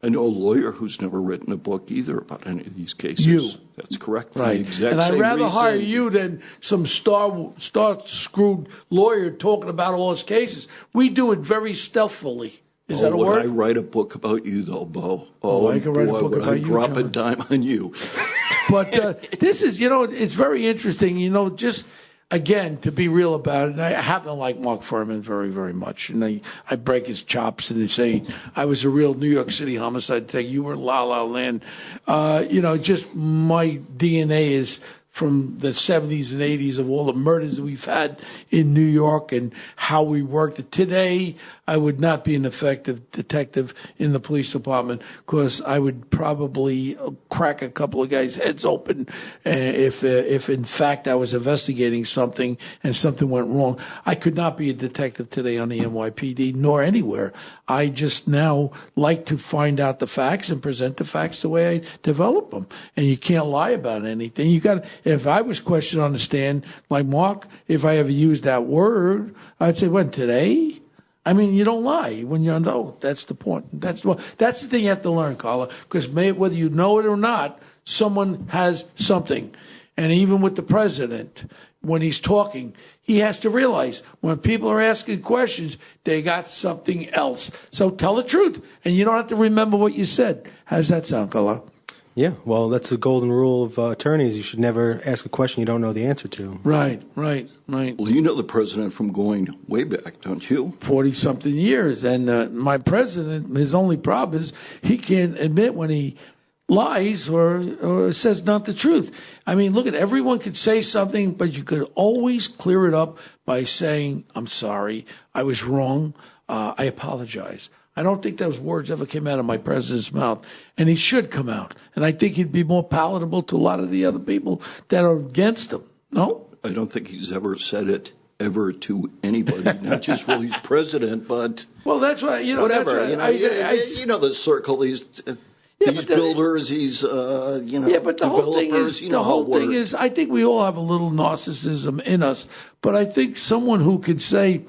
I know a lawyer who's never written a book either about any of these cases. You. That's correct. Right. And I'd rather hire you than some star-screwed lawyer talking about all his cases. We do it very stealthily. Is that a word? I write a book about you, though, Bo? I can write a book about you, drop John. a dime on you. But this is, it's very interesting, just, again, to be real about it. And I happen to like Mark Furman very, very much. And I break his chops and they say, I was a real New York City homicide detective. You were in La La Land. Just my DNA is from the 70s and 80s of all the murders that we've had in New York and how we worked. Today, I would not be an effective detective in the police department because I would probably crack a couple of guys' heads open if in fact I was investigating something and something went wrong. I could not be a detective today on the NYPD nor anywhere. I just now like to find out the facts and present the facts the way I develop them. And you can't lie about anything. If I was questioned on the stand, like Mark, if I ever used that word, I'd say, when, today? I mean, you don't lie when you're no. That's the point. That's the thing you have to learn, Carlo, because whether you know it or not, someone has something. And even with the president, when he's talking, he has to realize when people are asking questions, they got something else. So tell the truth, and you don't have to remember what you said. How does that sound, Carlo? Yeah, well, that's the golden rule of attorneys. You should never ask a question you don't know the answer to. Right. Well, you know the president from going way back, don't you? 40-something years. And my president, his only problem is he can't admit when he lies or says not the truth. I mean, look, everyone could say something, but you could always clear it up by saying, I'm sorry, I was wrong, I apologize. I don't think those words ever came out of my president's mouth, and he should come out. And I think he'd be more palatable to a lot of the other people that are against him. No? I don't think he's ever said it ever to anybody, not just while he's president, but well, that's right. Whatever. That's right. You know the circle. These builders, these Yeah, but the whole thing is, I think we all have a little narcissism in us. But I think someone who can say,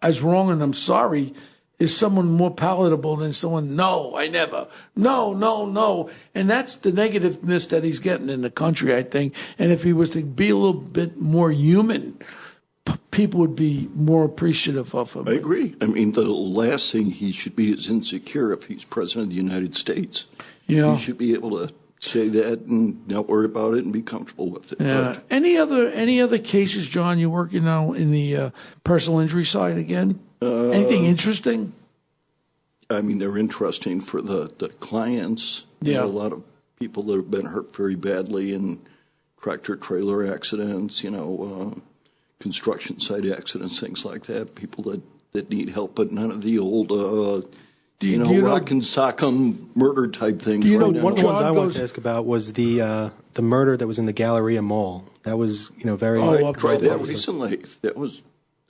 "I was wrong and I'm sorry," is someone more palatable than someone, no, I never, no. And that's the negativeness that he's getting in the country, I think. And if he was to be a little bit more human, people would be more appreciative of him. I agree. I mean, the last thing he should be is insecure if he's president of the United States. Yeah. He should be able to say that and not worry about it and be comfortable with it. Yeah. But, any other cases, John, you're working now in the personal injury side again? Anything interesting? I mean, they're interesting for the clients. Yeah. There are a lot of people that have been hurt very badly in tractor-trailer accidents, because construction site accidents, things like that, people that need help, but none of the old, rock and sock'em murder type things. One of the ones I wanted to ask about was the murder that was in the Galleria Mall. That was, very. I tried that recently. That was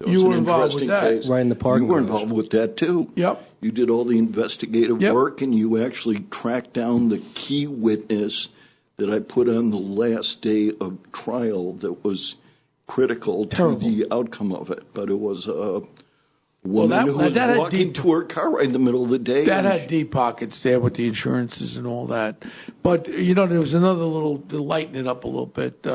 you were an involved interesting with that. case. Right in the parking You were garage. involved with that too. Yep. You did all the investigative Yep. work, and you actually tracked down the key witness that I put on the last day of trial that was critical to the outcome of it. But it was a woman who was walking to her car right in the middle of the day. That had deep pockets there with the insurances and all that. But, there was another little, to lighten it up a little bit.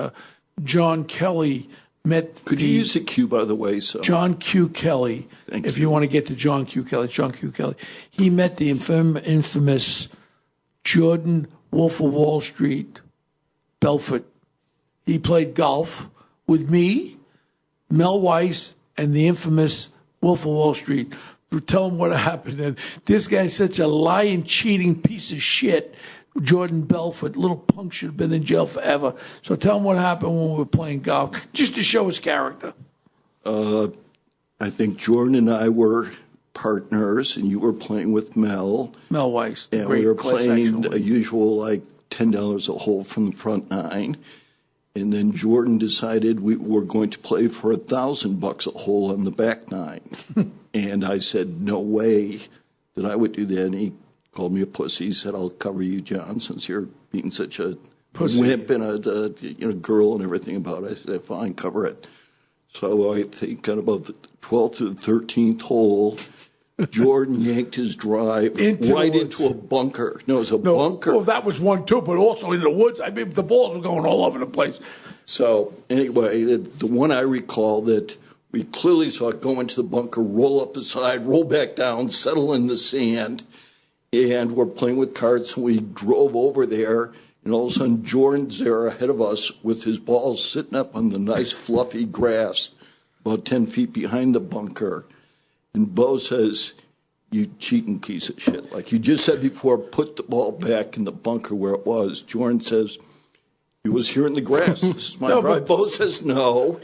John Kelly met. Could you use the Q, by the way? So John Q. Kelly. Thank if you. you want to get to John Q. Kelly, John Q. Kelly. He met the infamous Jordan Wolf of Wall Street Belfort. He played golf with me, Mel Weiss, and the infamous Wolf of Wall Street. Tell him what happened. And this guy's such a lying, cheating piece of shit. Jordan Belfort, little punk, should have been in jail forever. So tell him what happened when we were playing golf, just to show his character. I think Jordan and I were partners, and you were playing with Mel. Mel Weiss. And we were playing a usual, $10 a hole from the front nine. And then Jordan decided we were going to play for $1,000 a hole on the back nine. And I said, no way that I would do that. And he called me a pussy. He said, I'll cover you, John, since you're being such a pussy. Wimp and a girl and everything about it. I said, fine, cover it. So I think on about the 12th to the 13th hole, Jordan yanked his drive into a bunker. No, it was a bunker. Well, that was one, too, but also in the woods. I mean, the balls were going all over the place. So, anyway, the one I recall that we clearly saw it go into the bunker, roll up the side, roll back down, settle in the sand, and we're playing with carts, and we drove over there, and all of a sudden, Jordan's there ahead of us with his balls sitting up on the nice, fluffy grass about 10 feet behind the bunker. And Bo says, you cheating piece of shit. Like you just said before, put the ball back in the bunker where it was. Jordan says, it was here in the grass. This is my drive. Bo says no.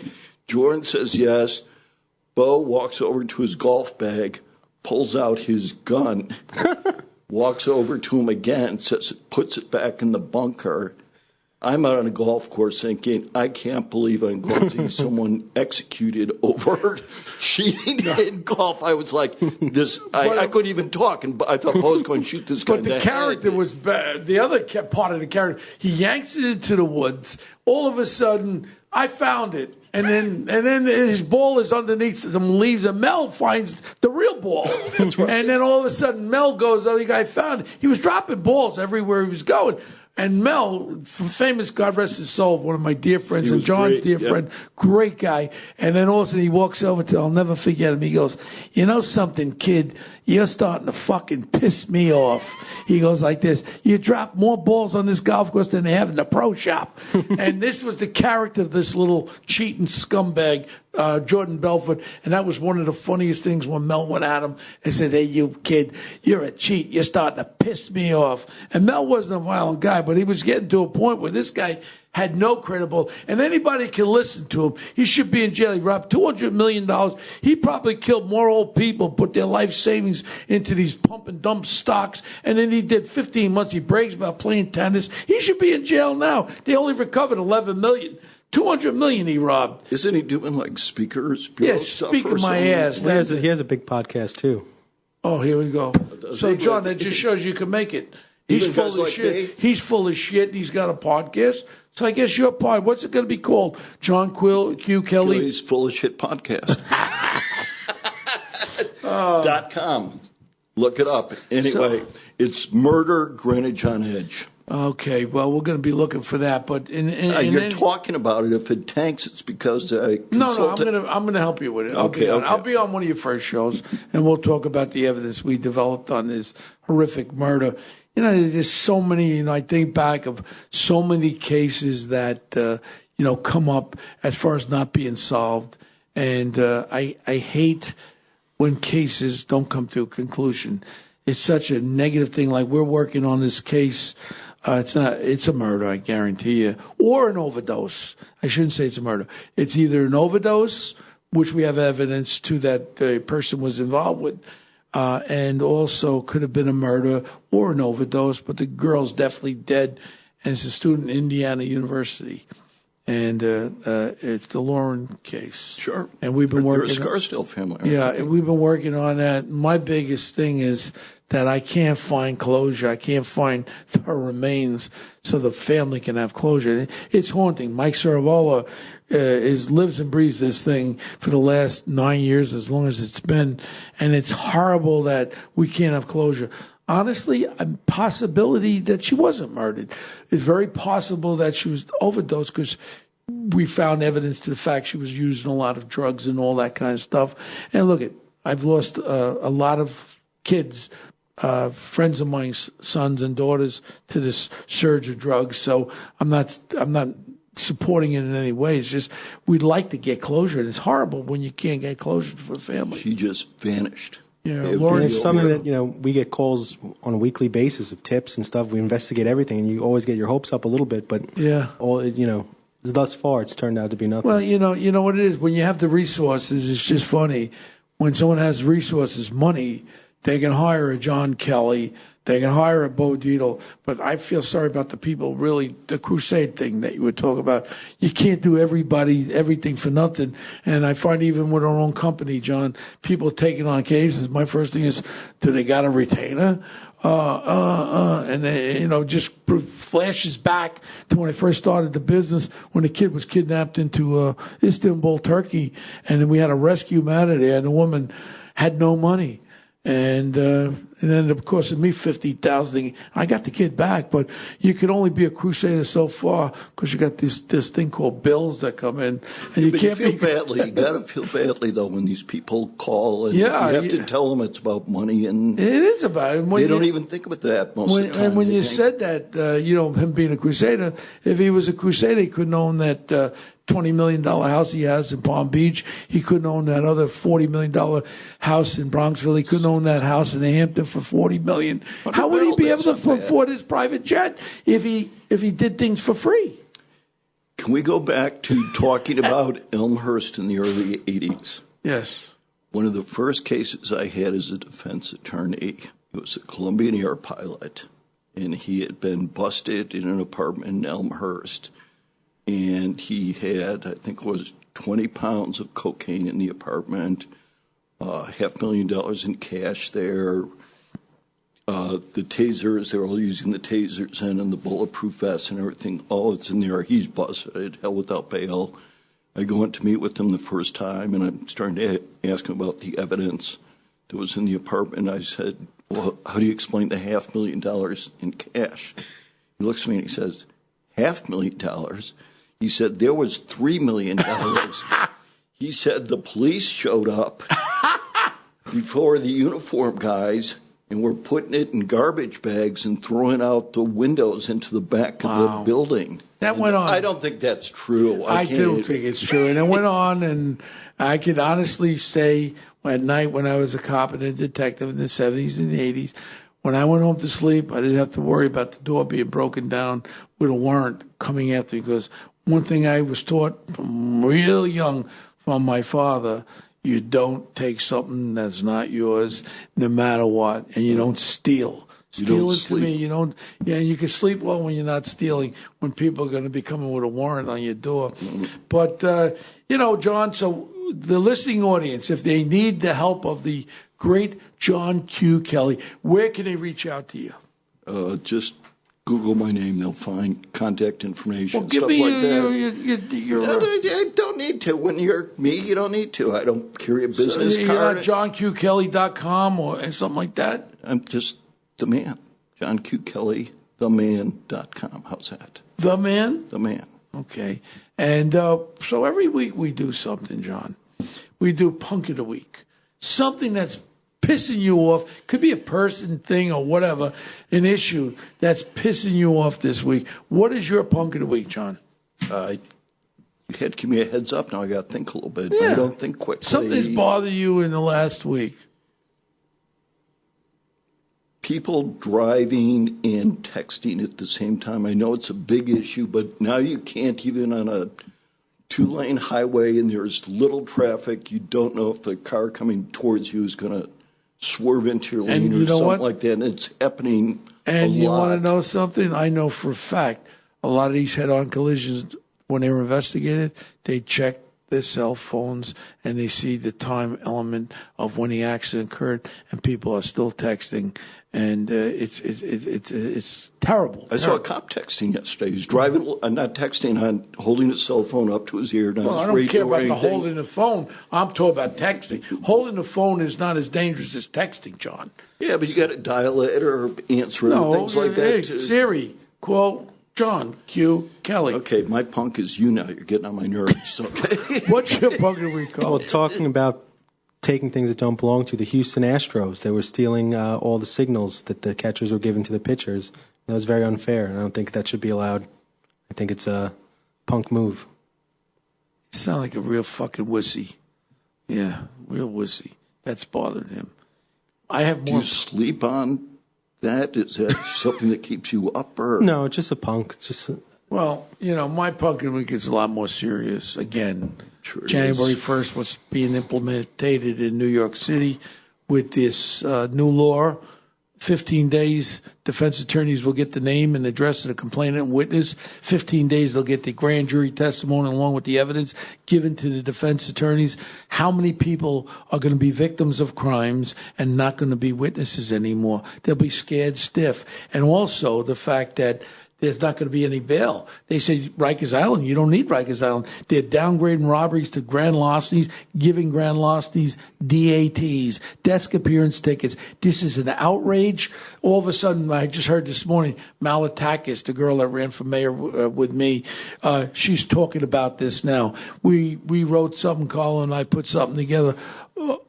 Jordan says yes. Bo walks over to his golf bag, pulls out his gun, walks over to him again, puts it back in the bunker. I'm out on a golf course thinking, I can't believe I'm going to see someone executed over cheating in golf. I was like, I couldn't even talk, and I thought Bo was going to shoot this guy. But the character was bad. The other part of the character, he yanks it into the woods. All of a sudden, I found it. And then his ball is underneath some leaves, and Mel finds the real ball. That's right. And then all of a sudden, Mel goes, oh, the guy found it. He was dropping balls everywhere he was going. And Mel, famous, God rest his soul, one of my dear friends, and John's dear friend, great guy. And then all of a sudden he walks over to, I'll never forget him. He goes, you know something, kid? You're starting to fucking piss me off. He goes like this, you drop more balls on this golf course than they have in the pro shop. And this was the character of this little cheating scumbag, Jordan Belfort. And that was one of the funniest things when Mel went at him and said, hey, you kid, you're a cheat. You're starting to piss me off. And Mel wasn't a violent guy, but he was getting to a point where this guy had no credible, and anybody can listen to him. He should be in jail. He robbed $200 million. He probably killed more old people, put their life savings into these pump and dump stocks, and then he did 15 months. He brags about playing tennis. He should be in jail now. They only recovered $11 million. $200 million he robbed. Isn't he doing like speakers? Yes, speaking my ass. He has a big podcast too. Oh, here we go. So, John, that just shows you can make it. He's full of shit. He's full of shit, and he's got a podcast. So I guess your pod, what's it going to be called? John Q. Kelly? He's full of shit podcast. .com. Look it up. Anyway, it's Murder Greenwich on Edge. Okay, well, we're going to be looking for that. But you're talking about it. If it tanks, it's because I consulted. No, I'm going to help you with it. Okay. I'll be on one of your first shows, and we'll talk about the evidence we developed on this horrific murder. You know, there's so many, I think back of so many cases that, come up as far as not being solved. And I hate when cases don't come to a conclusion. It's such a negative thing. Like we're working on this case It's not. It's a murder, I guarantee you, or an overdose. I shouldn't say it's a murder. It's either an overdose, which we have evidence to that the person was involved with, and also could have been a murder or an overdose. But the girl's definitely dead, and it's a student at Indiana University, and it's the Lauren case. Sure. And we've been working. They're a Scarsdale family. Yeah, and we've been working on that. My biggest thing is that I can't find closure. I can't find her remains so the family can have closure. It's haunting. Mike Saravala lives and breathes this thing for the last 9 years, as long as it's been, and it's horrible that we can't have closure. Honestly, a possibility that she wasn't murdered. It's very possible that she was overdosed because we found evidence to the fact she was using a lot of drugs and all that kind of stuff. And look, I've lost a lot of kids, friends of mine, sons and daughters, to this surge of drugs. So I'm not supporting it in any way. It's just we'd like to get closure, and it's horrible when you can't get closure for a family. She just vanished. Yeah, And it's something that, we get calls on a weekly basis of tips and stuff. We investigate everything, and you always get your hopes up a little bit, but thus far it's turned out to be nothing. Well, you know what it is. When you have the resources, it's just funny. When someone has resources, money, they can hire a John Kelly, they can hire a Bo Dietl, but I feel sorry about the people, really, the crusade thing that you were talking about. You can't do everything for nothing. And I find even with our own company, John, people taking on cases, my first thing is, do they got a retainer? And they, just flashes back to when I first started the business, when the kid was kidnapped into Istanbul, Turkey, and then we had to rescue him out of there, and the woman had no money. And it ended up costing me $50,000. I got the kid back, but you can only be a crusader so far because you got this thing called bills that come in, and You feel badly. You got to feel badly though when these people call, and you have to tell them it's about money, and it is about it. They don't even think about that most of the time. And when you said that, him being a crusader, if he was a crusader, he couldn't own that $20 million house he has in Palm Beach. He couldn't own that other $40 million house in Bronxville. He couldn't own that house in Hampton for $40 million. How would he be able to afford his private jet if he did things for free? Can we go back to talking about Elmhurst in the early 80s? Yes. One of the first cases I had as a defense attorney, it was a Colombian Air pilot, and he had been busted in an apartment in Elmhurst. And he had, I think it was 20 pounds of cocaine in the apartment, $500,000 in cash there. The tasers, they're all using the tasers and the bulletproof vests and everything. All it's in there. He's busted, hell without bail. I go in to meet with him the first time, and I'm starting to ask him about the evidence that was in the apartment. I said, well, how do you explain the $500,000 in cash? He looks at me and he says, $500,000? He said, there was $3 million. He said the police showed up before the uniform guys and were putting it in garbage bags and throwing out the windows into the back of the building. That went on. I don't think that's true. I do think it's true. And it went on, and I can honestly say at night when I was a cop and a detective in the 70s and the 80s, when I went home to sleep, I didn't have to worry about the door being broken down with a warrant coming after me, because one thing I was taught from real young from my father, you don't take something that's not yours no matter what, and you don't steal. Stealing to me, you don't. Yeah, you can sleep well when you're not stealing. When people are going to be coming with a warrant on your door, but John. So the listening audience, if they need the help of the great John Q. Kelly, where can they reach out to you? Just Google my name; they'll find contact information, well, give stuff me like that. I don't need to. When you're me, you don't need to. I don't carry a business card. You're not JohnQKelly.com or something like that? I'm just the man. John Q. Kelly, theman.com. How's that? The Man? The Man. Okay. And so every week we do something, John. We do Punk of the Week. Something that's pissing you off. Could be a person, thing, or whatever, an issue that's pissing you off this week. What is your Punk of the Week, John? You had to give me a heads up. Now I got to think a little bit. Yeah. I don't think quickly. Something's bothered you in the last week. people driving and texting at the same time. I know it's a big issue, but now you can't even on a 2-lane highway and there's little traffic. You don't know if the car coming towards you is going to swerve into your lane or something like that. And it's happening a lot. And you want to know something? I know for a fact a lot of these head-on collisions, when they were investigated, they checked their cell phones and they see the time element of when the accident occurred, and people are still texting, and it's terrible. I saw a cop texting yesterday. He's driving, not texting, on holding his cell phone up to his ear. Well, I don't care about the holding the phone. I'm talking about texting. Holding the phone is not as dangerous as texting, John. Yeah, but you got to dial it or answer it or things like that. Siri, call John Q. Kelly. Okay, my punk is you now. You're getting on my nerves. Okay. What's your punk of the week? Well, talking about taking things that don't belong to the Houston Astros, they were stealing all the signals that the catchers were giving to the pitchers. That was very unfair, and I don't think that should be allowed. I think it's a punk move. You sound like a real fucking wussy. Yeah, real wussy. That's bothered him. I have more. Do you sleep on that? Is that something that keeps you up? Or? No, just a punk. Well, my punk of the week is a lot more serious. Again, Sure January 1st was being implemented in New York City with this new law. 15 days, defense attorneys will get the name and address of the complainant and witness. 15 days, they'll get the grand jury testimony along with the evidence given to the defense attorneys. How many people are going to be victims of crimes and not going to be witnesses anymore? They'll be scared stiff. And also the fact that there's not going to be any bail. They say Rikers Island, you don't need Rikers Island. They're downgrading robberies to grand larcenies, giving grand larcenies DATs, desk appearance tickets. This is an outrage. All of a sudden, I just heard this morning, Malatakis, the girl that ran for mayor with me, she's talking about this now. We wrote something, Carlo and I put something together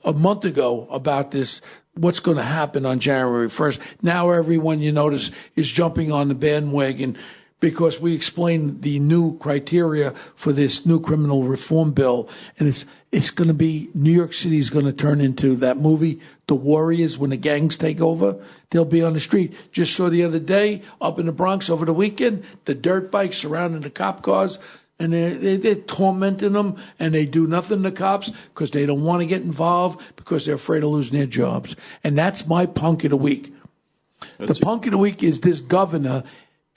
a month ago about this. What's going to happen on January 1st. Now everyone, you notice, is jumping on the bandwagon because we explained the new criteria for this new criminal reform bill. And it's going to be, New York City is going to turn into that movie, The Warriors, when the gangs take over. They'll be on the street. Just saw the other day up in the Bronx over the weekend, the dirt bikes surrounding the cop cars. And they're tormenting them, and they do nothing to cops because they don't want to get involved because they're afraid of losing their jobs. And that's my punk of the week. The punk of the week is this governor,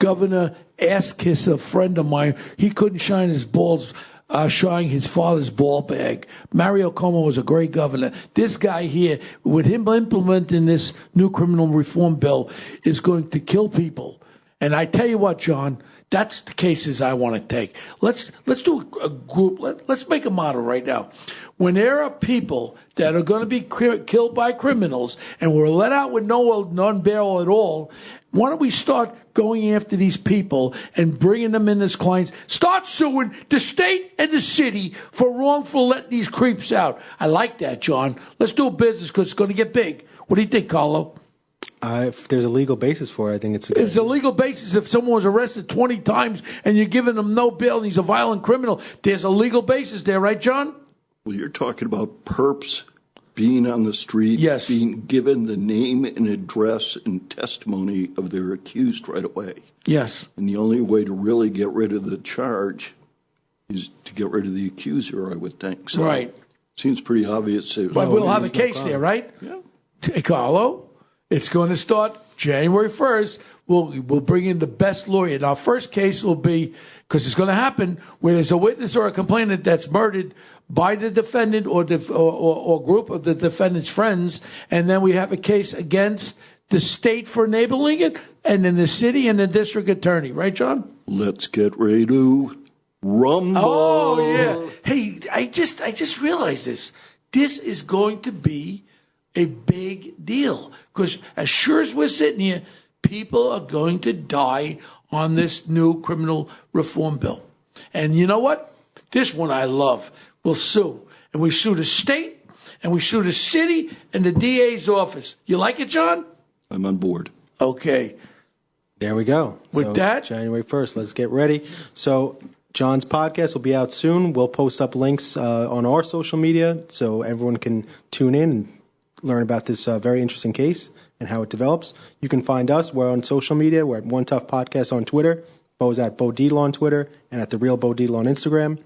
Ass Kisser, a friend of mine. He couldn't shine his balls showing his father's ball bag. Mario Cuomo was a great governor. This guy here, with him implementing this new criminal reform bill, is going to kill people. And I tell you what, John, that's the cases I want to take. Let's do a group. Let's make a model right now. When there are people that are going to be killed by criminals and we're let out with none bail at all, why don't we start going after these people and bringing them in as clients? Start suing the state and the city for wrongful letting these creeps out. I like that, John. Let's do a business because it's going to get big. What do you think, Carlo? If there's a legal basis for it, I think it's a good idea. It's a legal basis. If someone was arrested 20 times and you're giving them no bail and he's a violent criminal, there's a legal basis there, right, John? Well, you're talking about perps being on the street, yes, being given the name and address and testimony of their accused right away. Yes. And the only way to really get rid of the charge is to get rid of the accuser, I would think. So right. Seems pretty obvious. But we'll have a case there, right? Yeah. Hey, Carlo. It's going to start January 1st. We'll bring in the best lawyer. And our first case will be, because it's going to happen, where there's a witness or a complainant that's murdered by the defendant or group of the defendant's friends, and then we have a case against the state for enabling it, and then the city and the district attorney. Right, John? Let's get ready to rumble. Oh, yeah. Hey, I just realized this. This is going to be a big deal because as sure as we're sitting here, people are going to die on this new criminal reform bill. And you know what? This one I love. We'll sue. And we sue the state, and we sue the city and the DA's office. You like it, John? I'm on board. Okay. There we go. With that, January 1st, let's get ready. So John's podcast will be out soon. We'll post up links on our social media so everyone can tune in and learn about this very interesting case. and how it develops. You can find us. We're on social media. We're at One Tough Podcast on Twitter. Bo's at Bo Deedle on Twitter and at The Real Bo Deedle on Instagram.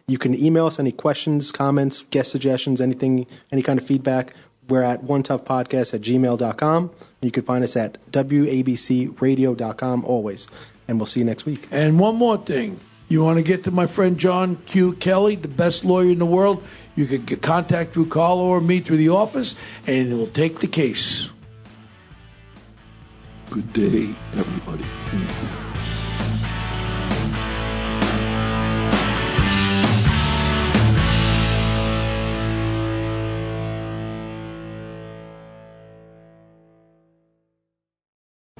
You can email us any questions, comments, guest suggestions, anything, any kind of feedback. We're at onetoughpodcast@gmail.com. You can find us at wabcradio.com always. And we'll see you next week. And one more thing. You want to get to my friend John Q. Kelly, the best lawyer in the world, you can contact through Carlo or me through the office, and we'll take the case. Good day, everybody.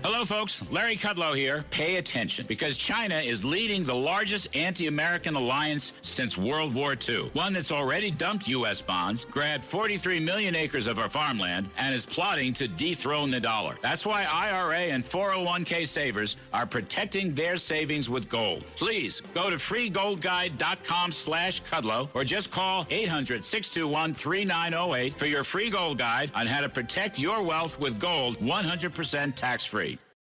Hello, folks. Larry Kudlow here. Pay attention, because China is leading the largest anti-American alliance since World War II. One that's already dumped U.S. bonds, grabbed 43 million acres of our farmland, and is plotting to dethrone the dollar. That's why IRA and 401k savers are protecting their savings with gold. Please go to freegoldguide.com/Kudlow or just call 800-621-3908 for your free gold guide on how to protect your wealth with gold 100% tax-free.